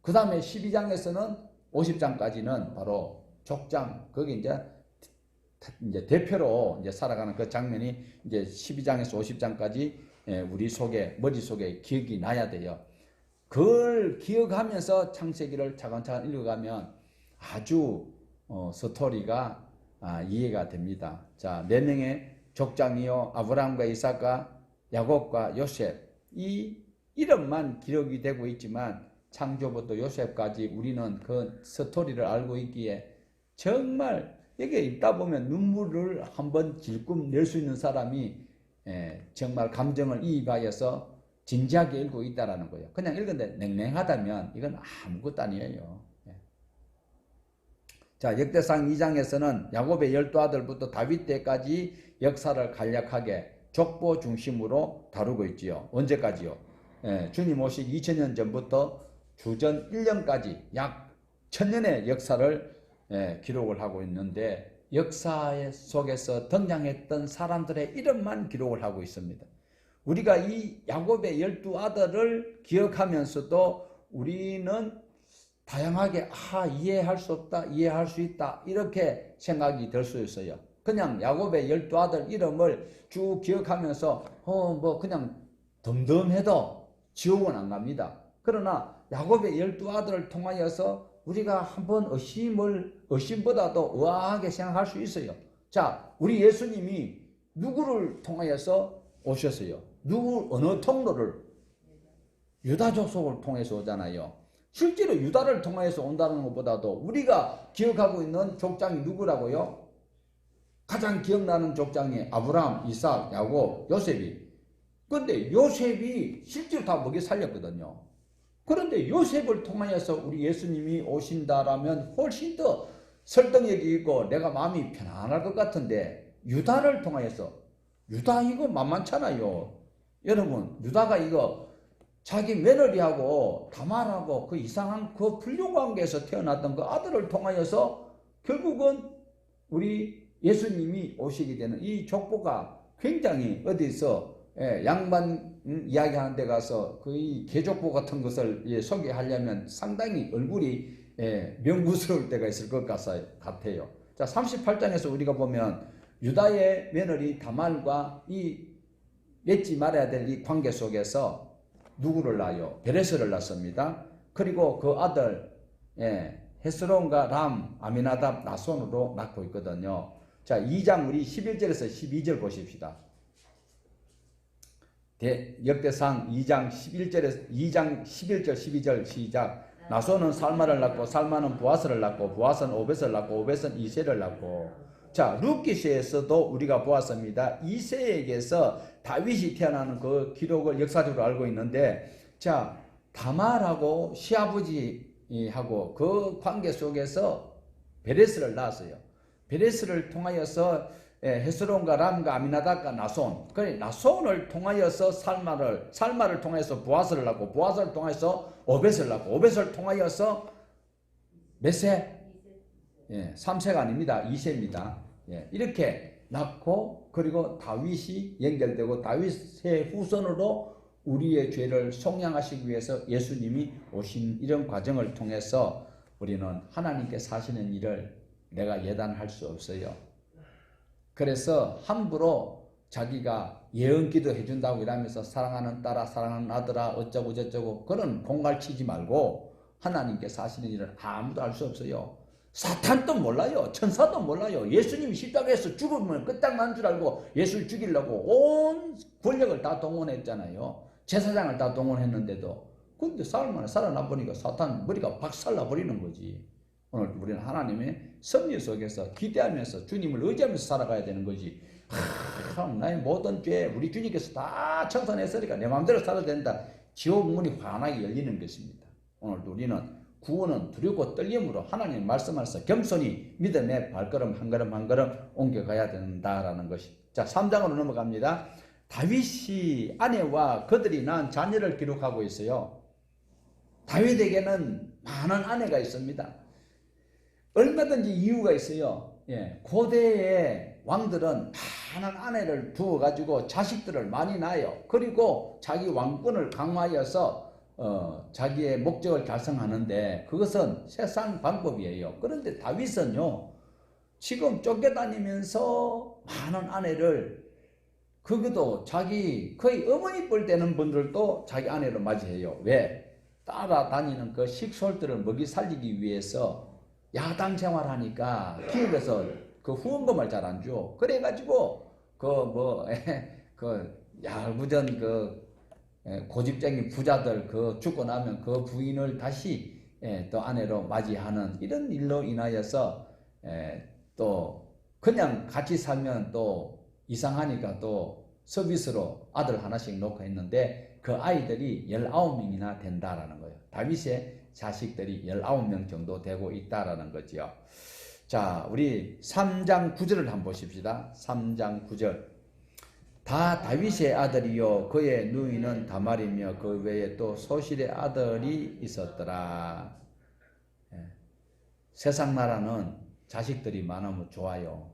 그 다음에 12장에서는 50장까지는 바로 족장, 거기 이제 대표로 이제 살아가는 그 장면이 이제 12장에서 50장까지 우리 머릿속에 기억이 나야 돼요. 그걸 기억하면서 창세기를 차근차근 읽어가면 아주 스토리가 이해가 됩니다. 자, 4명의 족장이요, 아브라함과 이삭과 야곱과 요셉, 이 이름만 기록이 되고 있지만 창조부터 요셉까지 우리는 그 스토리를 알고 있기에 정말 여기에 있다 보면 눈물을 한번 질끔 낼 수 있는 사람이 정말 감정을 이입하여서 진지하게 읽고 있다라는 거예요. 그냥 읽는데 냉랭하다면 이건 아무것도 아니에요. 자, 역대상 2장에서는 야곱의 12아들부터 다윗 때까지 역사를 간략하게 족보 중심으로 다루고 있지요. 언제까지요? 주님 오시기 2000년 전부터 주전 1년까지 약 1000년의 역사를 기록을 하고 있는데 역사 속에서 등장했던 사람들의 이름만 기록을 하고 있습니다. 우리가 이 야곱의 12아들을 기억하면서도 우리는 다양하게 이해할 수 없다, 이해할 수 있다 이렇게 생각이 들 수 있어요. 그냥 야곱의 12아들 이름을 쭉 기억하면서 그냥 덤덤해도 지옥은 안 갑니다. 그러나 야곱의 12아들을 통하여서 우리가 한번 의심보다도 의아하게 생각할 수 있어요. 자, 우리 예수님이 누구를 통하여서 오셨어요? 어느 통로를? 유다 족속을 통해서 오잖아요. 실제로 유다를 통해서 온다는 것보다도 우리가 기억하고 있는 족장이 누구라고요? 가장 기억나는 족장이 아브라함, 이삭, 야곱, 요셉이. 그런데 요셉이 실제로 다 먹여 살렸거든요. 그런데 요셉을 통하여서 우리 예수님이 오신다라면 훨씬 더 설득력이 있고 내가 마음이 편안할 것 같은데 유다를 통하여서 유다 이거 만만찮아요. 여러분 유다가 이거 자기 며느리하고 다말하고 그 이상한 그 불륜관계에서 태어났던 그 아들을 통하여서 결국은 우리 예수님이 오시게 되는 이 족보가 굉장히 어디서 양반 이야기하는 데 가서 그 개족보 같은 것을 소개하려면 상당히 얼굴이 명구스러울 때가 있을 것 같아요. 자, 38장에서 우리가 보면 유다의 며느리 다말과 이 맺지 말아야 될 이 관계 속에서 누구를 낳아요? 베레스를 낳습니다. 그리고 그 아들 헤스론과 람, 아미나답, 나손으로 낳고 있거든요. 자, 2장 우리 11절에서 12절 보십시다. 역대상 2장 11절 12절 시작. 나손은 살마를 낳고 살마는 부하스를 낳고 부하스는 오벳을 낳고 오벳은 이세를 낳고. 자, 룻기시에서도 우리가 보았습니다. 이세에게서 다윗이 태어나는 그 기록을 역사적으로 알고 있는데, 자, 다말하고 시아버지하고 그 관계 속에서 베레스를 낳았어요. 베레스를 통하여서 헤스론과 람과 아미나답과 나손, 그래 나손을 통하여서 살마를 통해서 부하스를 낳고 부하스를 통해서 오벳을 낳고 오벳을 통하여서 몇 세? 3세가 아닙니다. 2세입니다. 이렇게 낳고 그리고 다윗이 연결되고 다윗의 후손으로 우리의 죄를 속량하시기 위해서 예수님이 오신 이런 과정을 통해서 우리는 하나님께 사시는 일을 내가 예단할 수 없어요. 그래서 함부로 자기가 예언기도 해준다고 이러면서 사랑하는 딸아, 사랑하는 아들아, 어쩌고 저쩌고 그런 공갈치지 말고 하나님께 사시는 일을 아무도 알 수 없어요. 사탄도 몰라요. 천사도 몰라요. 예수님이 십자가에서 죽으면 끝장난 줄 알고 예수를 죽이려고 온 권력을 다 동원했잖아요. 제사장을 다 동원했는데도. 근데 사흘 살아나 보니까 사탄 머리가 박살나 버리는 거지. 오늘 우리는 하나님의 섭리 속에서 기대하면서 주님을 의지하면서 살아가야 되는 거지. 나의 모든 죄 우리 주님께서 다 청산했으니까 내 마음대로 살아야 된다. 지옥 문이 환하게 열리는 것입니다. 오늘도 우리는 구원은 두렵고 떨림으로 하나님 말씀하셔서 겸손히 믿음의 발걸음 한 걸음 한 걸음 옮겨가야 된다라는 것이. 자, 3장으로 넘어갑니다. 다윗이 아내와 그들이 낳은 자녀를 기록하고 있어요. 다윗에게는 많은 아내가 있습니다. 얼마든지 이유가 있어요. 고대의 왕들은 많은 아내를 두어가지고 자식들을 많이 낳아요. 그리고 자기 왕권을 강화하여서 자기의 목적을 달성하는데 그것은 세상 방법이에요. 그런데 다윗은요, 지금 쫓겨다니면서 많은 아내를, 그것도 자기 거의 어머니 뻘 되는 분들도 자기 아내로 맞이해요. 왜? 따라다니는 그 식솔들을 먹이 살리기 위해서 야당 생활하니까 기업에서 그 후원금을 잘 안 줘. 그래가지고 얄궂은 고집쟁이 부자들 그 죽고 나면 그 부인을 다시 또 아내로 맞이하는 이런 일로 인하여서 또 그냥 같이 살면 또 이상하니까 또 서비스로 아들 하나씩 놓고 했는데 그 아이들이 19명이나 된다라는 거예요. 다윗의 자식들이 19명 정도 되고 있다라는 거죠. 자, 우리 3장 9절을 한번 보십시다. 3장 9절. 다 다윗의 아들이요 그의 누이는 다말이며 그 외에 또 소실의 아들이 있었더라. 세상 나라는 자식들이 많으면 좋아요.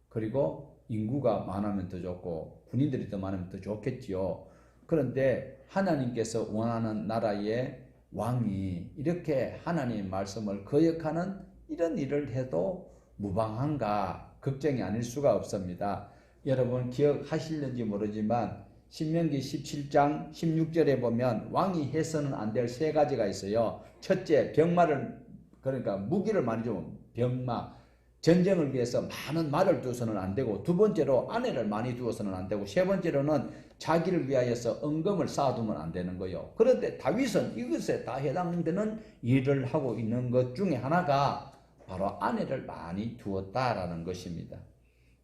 그리고 인구가 많으면 더 좋고 군인들이 더 많으면 더 좋겠지요. 그런데 하나님께서 원하는 나라의 왕이 이렇게 하나님의 말씀을 거역하는 이런 일을 해도 무방한가 걱정이 아닐 수가 없습니다. 여러분 기억하실는지 모르지만 신명기 17장 16절에 보면 왕이 해서는 안 될 세 가지가 있어요. 첫째, 병마를 그러니까 무기를 많이 주면 병마, 전쟁을 위해서 많은 말을 두어서는 안 되고, 두 번째로 아내를 많이 두어서는 안 되고, 세 번째로는 자기를 위하여서 은금을 쌓아두면 안 되는 거예요. 그런데 다윗은 이것에 다 해당되는 일을 하고 있는 것 중에 하나가 바로 아내를 많이 두었다라는 것입니다.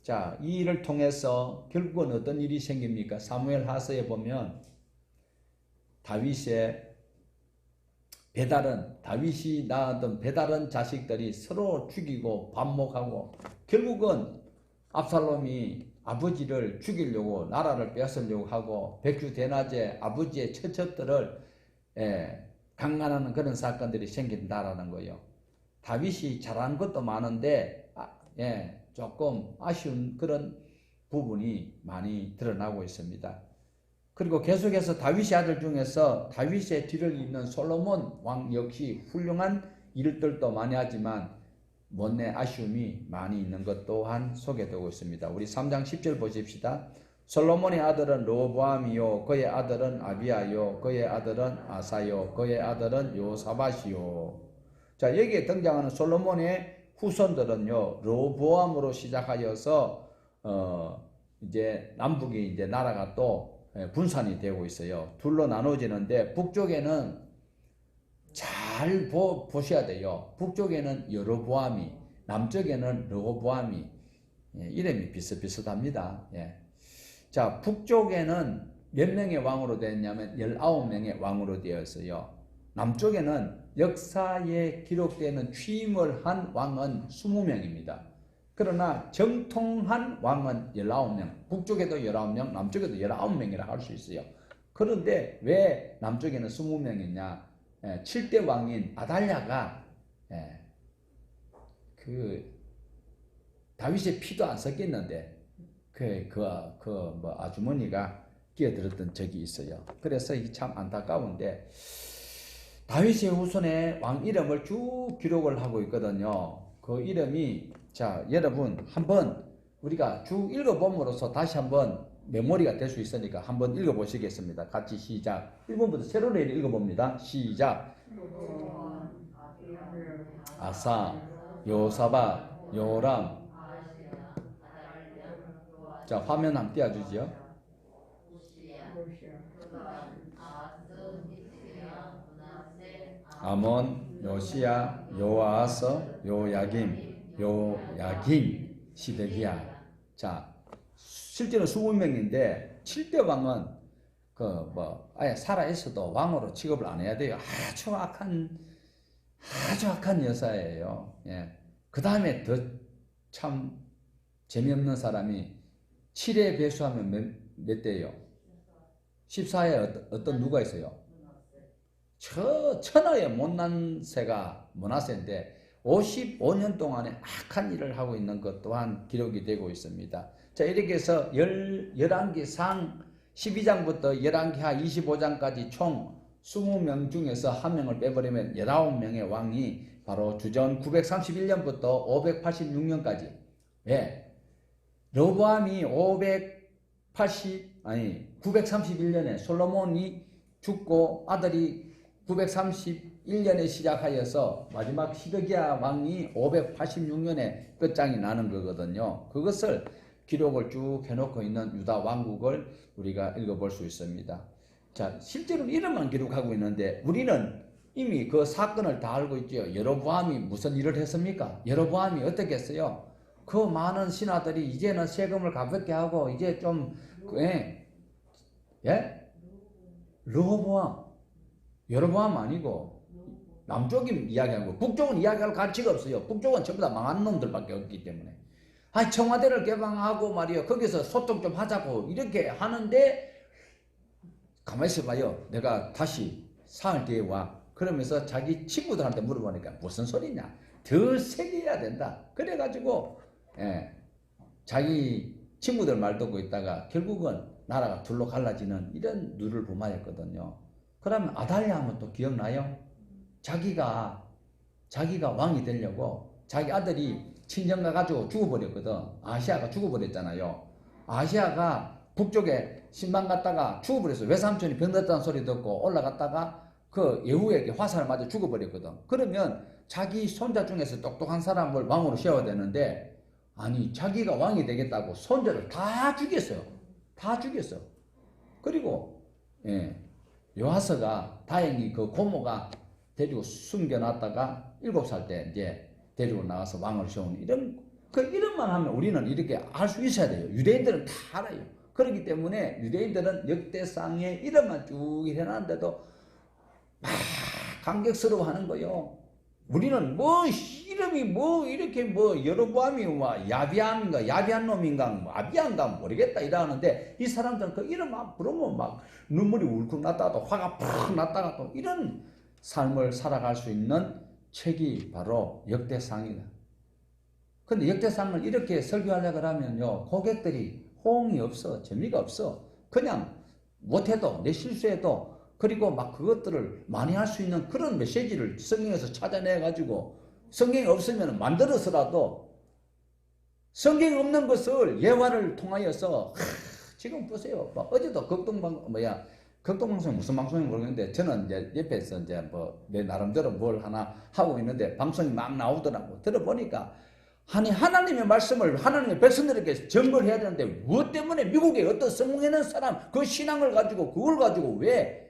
자, 이 일을 통해서 결국은 어떤 일이 생깁니까? 사무엘 하서에 보면 다윗이 낳았던 배다른 자식들이 서로 죽이고 반목하고 결국은 압살롬이 아버지를 죽이려고 나라를 뺏으려고 하고 백주대낮에 아버지의 처첩들을 강간하는 그런 사건들이 생긴다라는 거예요. 다윗이 잘한 것도 많은데 조금 아쉬운 그런 부분이 많이 드러나고 있습니다. 그리고 계속해서 다윗의 아들 중에서 다윗의 뒤를 잇는 솔로몬 왕 역시 훌륭한 일들도 많이 하지만 못내 아쉬움이 많이 있는 것 또한 소개되고 있습니다. 우리 3장 10절 보십시다. 솔로몬의 아들은 르호보암이요 그의 아들은 아비야요 그의 아들은 아사요 그의 아들은 요사밧이요. 자, 여기에 등장하는 솔로몬의 후손들은요 르호보암으로 시작하여서 이제 남북이 이제 나라가 또 분산이 되고 있어요. 둘로 나눠지는데 북쪽에는 잘 보셔야 돼요. 북쪽에는 여로보암이, 남쪽에는 르호보암이 이름이 비슷비슷합니다. 자, 북쪽에는 몇 명의 왕으로 되었냐면 19명의 왕으로 되었어요. 남쪽에는 역사에 기록되는 취임을 한 왕은 20명입니다. 그러나 정통한 왕은 19명, 북쪽에도 19명, 남쪽에도 19명이라 할 수 있어요. 그런데 왜 남쪽에는 20명이냐? 7대 왕인 아달랴가 그 다윗의 피도 안 섞였는데 뭐 아주머니가 끼어들었던 적이 있어요. 그래서 이 참 안타까운데 다윗의 후손의 왕 이름을 쭉 기록을 하고 있거든요. 그 이름이 자, 여러분 한번 우리가 쭉 읽어봄으로써 다시 한번 메모리가 될 수 있으니까 한번 읽어보시겠습니다. 같이 시작. 1번부터 세로 내일 읽어봅니다. 시작. 아사, 요사밧, 요람. 자, 화면 한번 띄워주죠. 아몬, 요시야, 요아스, 요야김, 시드기야. 자, 실제로 20명인데 7대 왕은 아예 살아 있어도 왕으로 취급을 안 해야 돼요. 아주 악한 여사예요. 그 다음에 더 참 재미없는 사람이 7에 배수하면 몇 대예요? 14에 어떤 누가 있어요? 천하의 못난 새가 므낫세인데 55년 동안에 악한 일을 하고 있는 것 또한 기록이 되고 있습니다. 자, 이렇게 해서 11기상 12장부터 11기하 25장까지 총 20명 중에서 한 명을 빼버리면 19명의 왕이 바로 주전 931년부터 586년까지 르호보암이 931년에 솔로몬이 죽고 아들이 931년에 시작하여서 마지막 시드기야 왕이 586년에 끝장이 나는 거거든요. 그것을 기록을 쭉 해놓고 있는 유다 왕국을 우리가 읽어볼 수 있습니다. 자, 실제로 이름만 기록하고 있는데 우리는 이미 그 사건을 다 알고 있죠. 여로보암이 무슨 일을 했습니까? 여로보암이 어떻게 했어요? 그 많은 신하들이 이제는 세금을 가볍게 하고 이제 좀 예? 르호보암, 여로보암 아니고 남쪽이 이야기하고 북쪽은 이야기할 가치가 없어요. 북쪽은 전부 다 망한 놈들밖에 없기 때문에. 아니 청와대를 개방하고 말이요. 거기서 소통 좀 하자고 이렇게 하는데 가만히 있어봐요. 내가 다시 사흘 뒤에 와. 그러면서 자기 친구들한테 물어보니까 무슨 소리냐. 더 세게 해야 된다. 그래가지고 자기 친구들 말 듣고 있다가 결국은 나라가 둘로 갈라지는 이런 누를 범하였거든요. 그러면 아달랴 하면 또 기억나요? 자기가 왕이 되려고 자기 아들이 친정가 가지고 죽어버렸거든. 아시아가 죽어버렸잖아요. 아시아가 북쪽에 신방 갔다가 죽어버렸어요. 외삼촌이 병들었다는 소리 듣고 올라갔다가 그 예후에게 화살을 맞아 죽어버렸거든. 그러면 자기 손자 중에서 똑똑한 사람을 왕으로 세워야 되는데 아니 자기가 왕이 되겠다고 손자를 다 죽였어요. 다 죽였어. 그리고 요하스가 다행히 그 고모가 데리고 숨겨놨다가 7살 때 이제 데리고 나가서 왕을 세우는 이런만 하면 우리는 이렇게 알 수 있어야 돼요. 유대인들은 다 알아요. 그렇기 때문에 유대인들은 역대상에 이름만 쭉 해놨는데도 막 감격스러워 하는 거예요. 우리는 뭐 이름이 뭐 이렇게 뭐 여로보암이 야비암인가 야비한 놈인가 뭐 아비안가 모르겠다 이러는데 이 사람들은 그 이름 막 부르면 막 눈물이 울컥 났다가 또 화가 팍 났다가 또 이런 삶을 살아갈 수 있는 책이 바로 역대상이다. 근데 역대상을 이렇게 설교하려고 하면요 고객들이 호응이 없어. 재미가 없어. 그냥 못해도 내 실수해도 그리고 막 그것들을 많이 할 수 있는 그런 메시지를 성경에서 찾아내가지고 성경이 없으면 만들어서라도 성경이 없는 것을 예화를 통하여서 지금 보세요. 어제도 극동방송 무슨 방송인지 모르겠는데 저는 이제 옆에서 이제 뭐 내 나름대로 뭘 하나 하고 있는데 방송이 막 나오더라고. 들어보니까 아니 하나님의 말씀을 하나님의 백성들에게 전거를 해야 되는데 무엇 때문에 미국에 어떤 성공하는 사람 그 신앙을 가지고 그걸 가지고 왜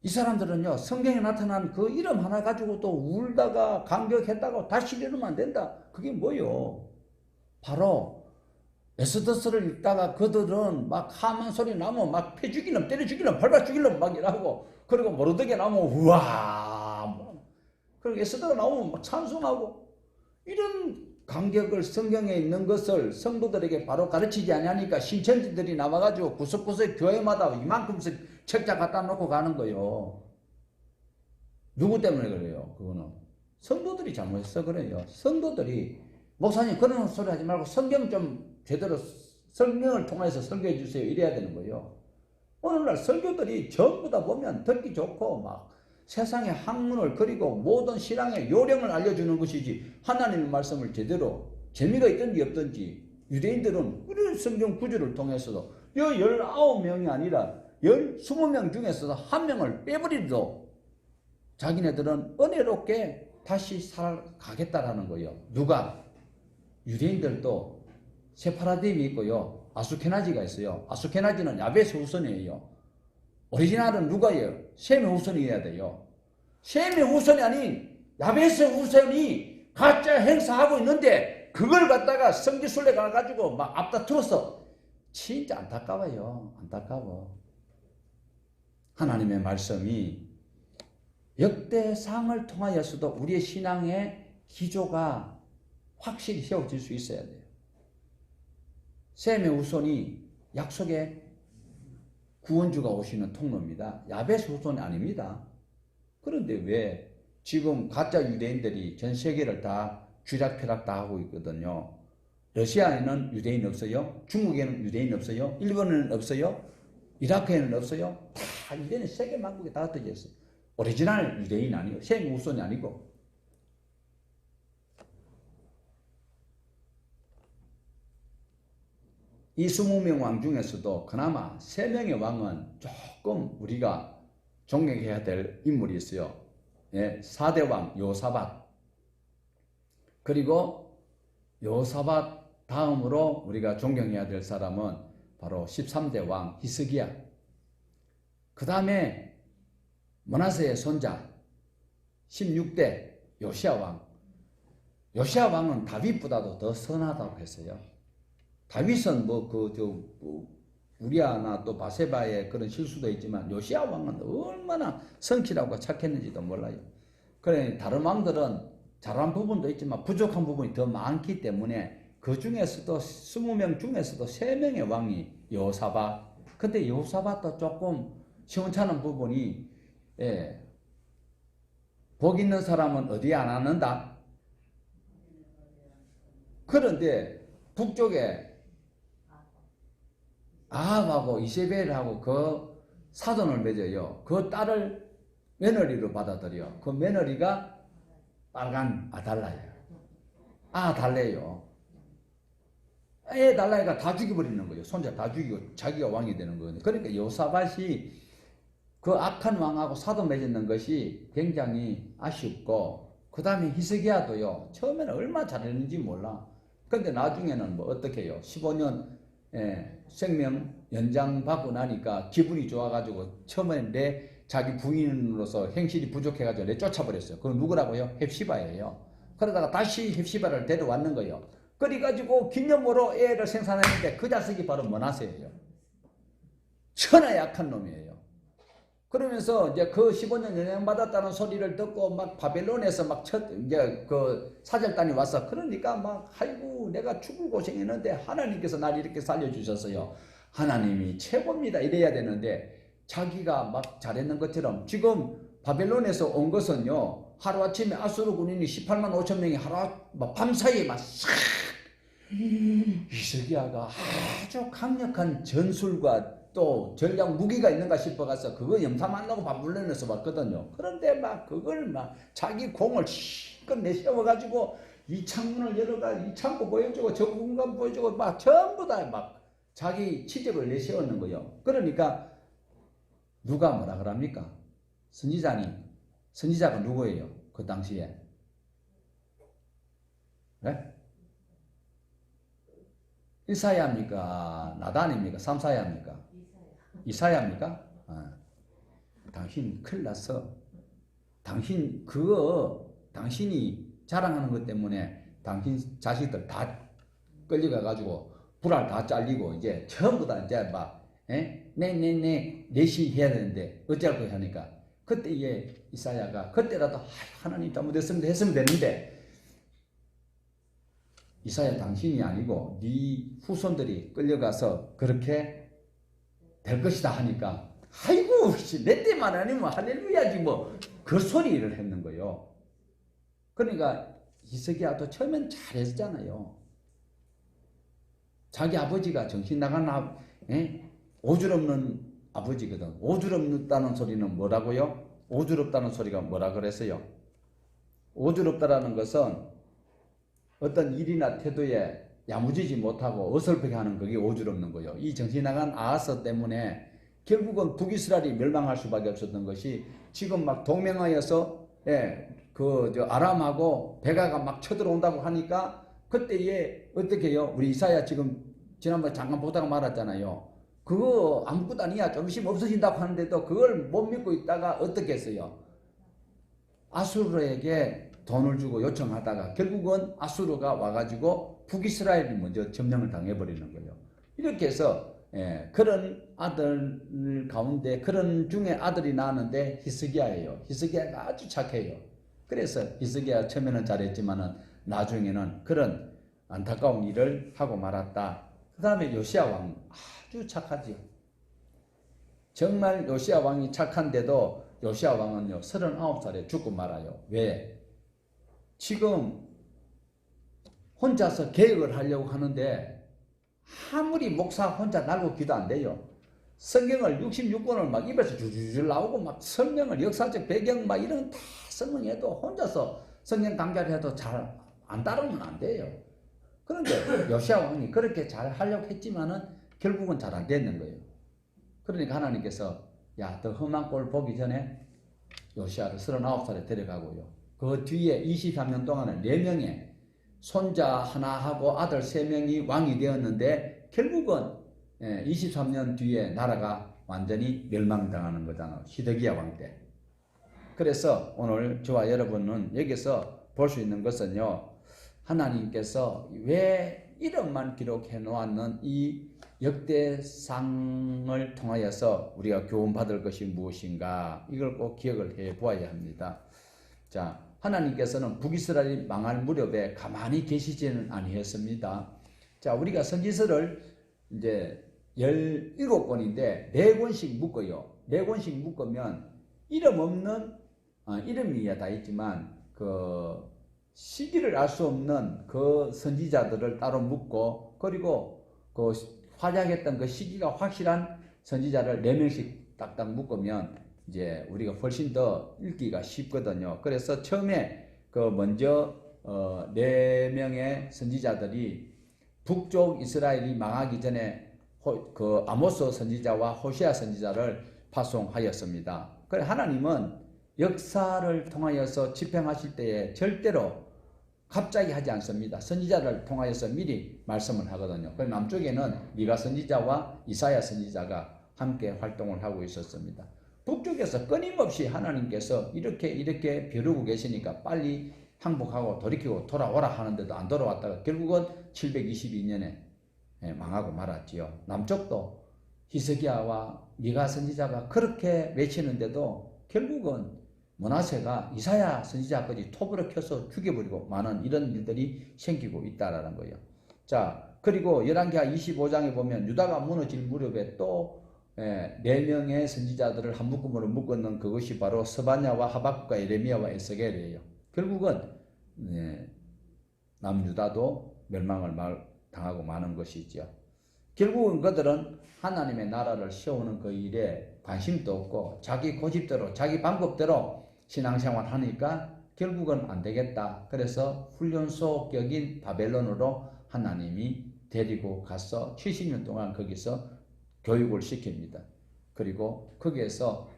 이 사람들은요 성경에 나타난 그 이름 하나 가지고 또 울다가 감격했다가 다시 이러면 안 된다. 그게 뭐요? 바로 에스더스를 읽다가 그들은 막 하만 소리 나면 막 패 죽이려면 때려 죽이려면 밟아 죽이려면 막 이러고 그리고 모르드게 나오면 우와 그리고 에스더가 나오면 막 찬송하고 이런 감격을 성경에 있는 것을 성도들에게 바로 가르치지 아니하니까 신천지들이 나와가지고 구석구석 교회마다 이만큼씩 책자 갖다 놓고 가는 거예요. 누구 때문에 그래요? 그거는 성도들이 잘못해서 그래요. 성도들이 목사님 그런 소리 하지 말고 성경 좀 제대로 성경을 통해서 설교해 주세요. 이래야 되는 거예요. 오늘날 설교들이 전부 다 보면 듣기 좋고 막 세상의 학문을 그리고 모든 신앙의 요령을 알려주는 것이지 하나님의 말씀을 제대로 재미가 있든지 없든지 유대인들은 우리 성경 구절을 통해서도 19명이 아니라 20명 중에서도 한 명을 빼버리도 자기네들은 은혜롭게 다시 살아가겠다라는 거예요. 누가? 유대인들도 세파라딤이 있고요. 아수케나지가 있어요. 아수케나지는 야베스 후손이에요. 오리지널은 누가예요? 셈의 후손이어야 돼요. 셈의 후손이 아닌 야베스 후손이 가짜 행사하고 있는데 그걸 갖다가 성지순례 가가지고 막 앞다투어서 진짜 안타까워요. 안타까워. 하나님의 말씀이 역대상을 통하여서도 우리의 신앙의 기조가 확실히 세워질 수 있어야 돼요. 셈의 후손이 약속의 구원주가 오시는 통로입니다. 야베스 후손이 아닙니다. 그런데 왜 지금 가짜 유대인들이 전 세계를 다 쥐락펴락 다 하고 있거든요. 러시아에는 유대인 없어요. 중국에는 유대인 없어요. 일본에는 없어요. 이라크에는 없어요. 다 유대인은 세계 만국에 다 흩어져 있어요. 오리지널 유대인 아니고 셈의 후손이 아니고. 이 20명 왕 중에서도 그나마 3명의 왕은 조금 우리가 존경해야 될 인물이 있어요. 4대 왕 요사밧. 그리고 요사밧 다음으로 우리가 존경해야 될 사람은 바로 13대 왕 히스기야. 그 다음에 므낫세의 손자 16대 요시야 왕. 요시야 왕은 다윗보다도 더 선하다고 했어요. 다윗은 우리아나 또 바세바의 그런 실수도 있지만 요시야 왕은 얼마나 성실하고 착했는지도 몰라요. 그래 다른 왕들은 잘한 부분도 있지만 부족한 부분이 더 많기 때문에 그 중에서도 20명 중에서도 3명의 왕이 여호사밧. 근데 여호사밧도 조금 시원찮은 부분이 복 있는 사람은 어디에 안 앉는다. 그런데 북쪽에 아합하고 이세벨하고 그 사돈을 맺어요. 그 딸을 며느리로 받아들여. 그 며느리가 빨간 아달라예요. 아달레요. 애 달라이가 다 죽여버리는 거예요. 손자 다 죽이고 자기가 왕이 되는 거예요. 그러니까 여호사밧이 그 악한 왕하고 사돈 맺는 것이 굉장히 아쉽고, 그 다음에 히스기야도요. 처음에는 얼마나 잘했는지 몰라. 근데 나중에는 뭐 어떻게 해요? 15년 생명 연장 받고 나니까 기분이 좋아가지고 처음에 자기 부인으로서 행실이 부족해가지고 쫓아버렸어요. 그럼 누구라고요? 헵시바예요. 그러다가 다시 헵시바를 데려왔는 거예요. 그래가지고 기념으로 애를 생산했는데 그 자식이 바로 므낫세예요. 천하 약한 놈이에요. 그러면서 이제 그 15년 연장받았다는 소리를 듣고 막 바벨론에서 막 이제 그 사절단이 왔어. 그러니까 막 아이고 내가 죽을 고생했는데 하나님께서 날 이렇게 살려주셨어요. 하나님이 최고입니다. 이래야 되는데 자기가 막 잘했는 것처럼 지금 바벨론에서 온 것은요. 하루아침에 아수르 군인이 18만 5천 명이 밤사이에 막 싹 히스기야가 아주 강력한 전술과 또 전략 무기가 있는가 싶어가서 그거 염탐하려고 바벨론에서 왔거든요. 그런데 막 그걸 막 자기 공을 실컷 내세워가지고 이 창문을 열어가 이 창고 보여주고 저 공간 보여주고 막 전부 다 막 자기 치적을 내세우는 거예요. 그러니까 누가 뭐라 그럽니까? 선지자가 누구예요? 그 당시에? 네? 이사야입니까? 나단입니까? 삼사야입니까? 이사야입니까? 당신 큰일 났어. 당신이 자랑하는 것 때문에 당신 자식들 다 끌려가가지고 불알 다 잘리고 이제 전부 다 이제 막 내시 해야 되는데 어쩔 거야 하니까 그때 이사야가 그때라도 하나님 잘못했으면 했으면 되는데 이사야 당신이 아니고 네 후손들이 끌려가서 그렇게 될 것이다 하니까 아이고 내 때만 아니면 할렐루야지 뭐 그 소리를 했는 거예요. 그러니까 히스기야도 처음엔 잘했잖아요. 자기 아버지가 정신 나간 오주없는 아버지거든. 오주없다는 소리는 뭐라고요? 오주없다는 소리가 뭐라 그랬어요? 오주없다라는 것은 어떤 일이나 태도에 야무지지 못하고 어설프게 하는 그게 오주없는 거예요. 이 정신 나간 아하스 때문에 결국은 북이스라엘이 멸망할 수밖에 없었던 것이 지금 막 동맹하여서 아람하고 베가가 막 쳐들어온다고 하니까 그때에 어떻게 해요? 우리 이사야 지금 지난번에 잠깐 보다가 말았잖아요. 그거 아무것도 아니야. 좀 있으면 없어진다고 하는데도 그걸 못 믿고 있다가 어떻게 했어요? 아수르에게 돈을 주고 요청하다가 결국은 아수르가 와가지고 북이스라엘이 먼저 점령을 당해버리는 거예요. 이렇게 해서 그런 아들 가운데 그런 중에 아들이 나왔는데 히스기야예요. 히스기야가 아주 착해요. 그래서 히스기야 처음에는 잘했지만은 나중에는 그런 안타까운 일을 하고 말았다. 그 다음에 요시야 왕 아주 착하지요. 정말 요시야 왕이 착한데도 요시야 왕은요 39살에 죽고 말아요. 왜? 지금 혼자서 개혁을 하려고 하는데 아무리 목사 혼자 날고 기도 안 돼요. 성경을 66권을 막 입에서 줄줄 나오고 막 설명을 역사적 배경 막 이런 다 설명해도 혼자서 성경 강좌를 해도 잘 안 따르면 안 돼요. 그런데 요시야 왕이 그렇게 잘 하려고 했지만은 결국은 잘 안 됐는 거예요. 그러니까 하나님께서 더 험한 꼴 보기 전에 요시야를 39살에 데려가고요. 그 뒤에 23년 동안은 4명의 손자 하나하고 아들 3명이 왕이 되었는데 결국은 23년 뒤에 나라가 완전히 멸망당하는 거잖아. 시드기야 왕 때. 그래서 오늘 저와 여러분은 여기서 볼 수 있는 것은요, 하나님께서 왜 이름만 기록해 놓았는 이 역대상을 통하여서 우리가 교훈받을 것이 무엇인가, 이걸 꼭 기억을 해 보아야 합니다. 자, 하나님께서는 북이스라엘이 망할 무렵에 가만히 계시지는 아니했습니다. 자, 우리가 선지서를 이제 17권인데 4권씩 묶어요. 4권씩 묶으면 이름 없는, 이름이야 다 있지만 그 시기를 알 수 없는 그 선지자들을 따로 묶고, 그리고 그 활약했던 그 시기가 확실한 선지자를 4명씩 딱딱 묶으면 이제 우리가 훨씬 더 읽기가 쉽거든요. 그래서 처음에 그 먼저 4명의 선지자들이 북쪽 이스라엘이 망하기 전에 그 아모스 선지자와 호시아 선지자를 파송하였습니다. 그래 하나님은 역사를 통하여서 집행하실 때에 절대로 갑자기 하지 않습니다. 선지자를 통하여서 미리 말씀을 하거든요. 그 남쪽에는 미가 선지자와 이사야 선지자가 함께 활동을 하고 있었습니다. 북쪽에서 끊임없이 하나님께서 이렇게 벼르고 계시니까 빨리 항복하고 돌이키고 돌아오라 하는데도 안 돌아왔다가 결국은 722년에 망하고 말았지요. 남쪽도 히스기야와 미가 선지자가 그렇게 외치는데도 결국은 므낫세가 이사야 선지자까지 톱으로 켜서 죽여버리고 많은 이런 일들이 생기고 있다라는 거예요. 자, 그리고 열왕기하 25장에 보면 유다가 무너질 무렵에 또 4명의 선지자들을 한 묶음으로 묶었는 그것이 바로 스바냐와 하박국과 예레미야와 에스겔이에요. 결국은 남유다도 멸망을 당하고 마는 것이죠. 결국은 그들은 하나님의 나라를 세우는 그 일에 관심도 없고 자기 고집대로 자기 방법대로 신앙생활 하니까 결국은 안 되겠다. 그래서 훈련소격인 바벨론으로 하나님이 데리고 가서 70년 동안 거기서 교육을 시킵니다. 그리고 거기에서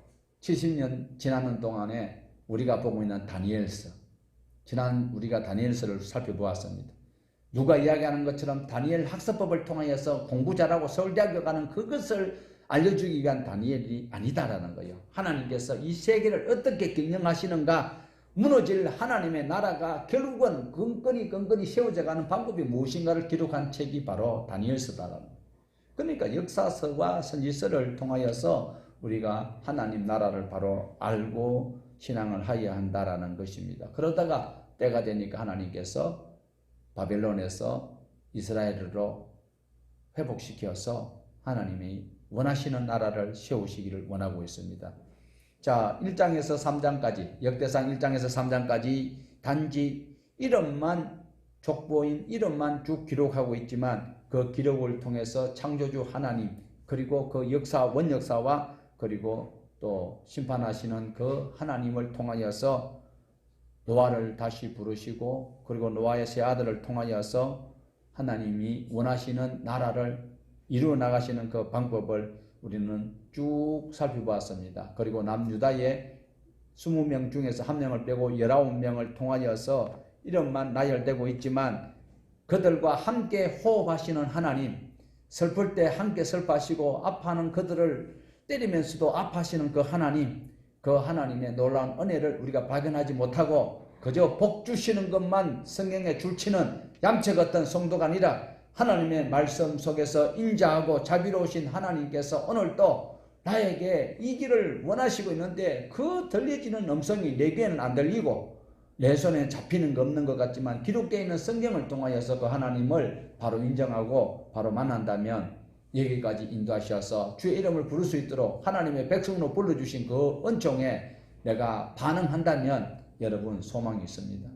70년 지나는 동안에 우리가 보고 있는 다니엘서, 지난 우리가 다니엘서를 살펴보았습니다. 누가 이야기하는 것처럼 다니엘 학습법을 통하여서 공부 잘하고 서울대학교 가는 그것을 알려주기 위한 다니엘이 아니다라는 거예요. 하나님께서 이 세계를 어떻게 경영하시는가, 무너질 하나님의 나라가 결국은 건건히 세워져가는 방법이 무엇인가를 기록한 책이 바로 다니엘서다라는 거예요. 그러니까 역사서와 선지서를 통하여서 우리가 하나님 나라를 바로 알고 신앙을 하여야 한다라는 것입니다. 그러다가 때가 되니까 하나님께서 바벨론에서 이스라엘으로 회복시켜서 하나님이 원하시는 나라를 세우시기를 원하고 있습니다. 자, 1장에서 3장까지, 역대상 1장에서 3장까지 단지 이름만, 족보인 이름만 쭉 기록하고 있지만 그 기록을 통해서 창조주 하나님, 그리고 그 역사, 원역사와 그리고 또 심판하시는 그 하나님을 통하여서 노아를 다시 부르시고, 그리고 노아의 세 아들을 통하여서 하나님이 원하시는 나라를 이루어 나가시는 그 방법을 우리는 쭉 살펴보았습니다. 그리고 남유다의 20명 중에서 1명을 빼고 19명을 통하여서 이름만 나열되고 있지만 그들과 함께 호흡하시는 하나님, 슬플 때 함께 슬퍼하시고 아파하는 그들을 때리면서도 아파하시는 그 하나님, 그 하나님의 놀라운 은혜를 우리가 발견하지 못하고 그저 복 주시는 것만 성경에 줄치는 얌체 같은 성도가 아니라 하나님의 말씀 속에서 인자하고 자비로우신 하나님께서 오늘도 나에게 이 길을 원하시고 있는데 그 들려지는 음성이 내 귀에는 안 들리고 내 손에 잡히는 거 없는 것 같지만 기록되어 있는 성경을 통하여서 그 하나님을 바로 인정하고 바로 만난다면 여기까지 인도하셔서 주의 이름을 부를 수 있도록 하나님의 백성으로 불러주신 그 은총에 내가 반응한다면 여러분 소망이 있습니다.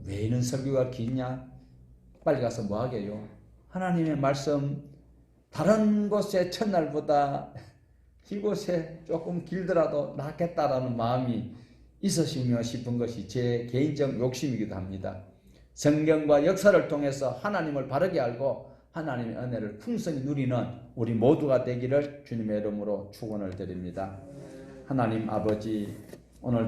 왜 이런 설교가 기냐? 빨리 가서 뭐 하게요? 하나님의 말씀 다른 곳의 첫날보다 이곳에 조금 길더라도 낫겠다라는 마음이 있으시며 싶은 것이 제 개인적 욕심이기도 합니다. 성경과 역사를 통해서 하나님을 바르게 알고 하나님의 은혜를 풍성히 누리는 우리 모두가 되기를 주님의 이름으로 축원을 드립니다. 하나님 아버지, 오늘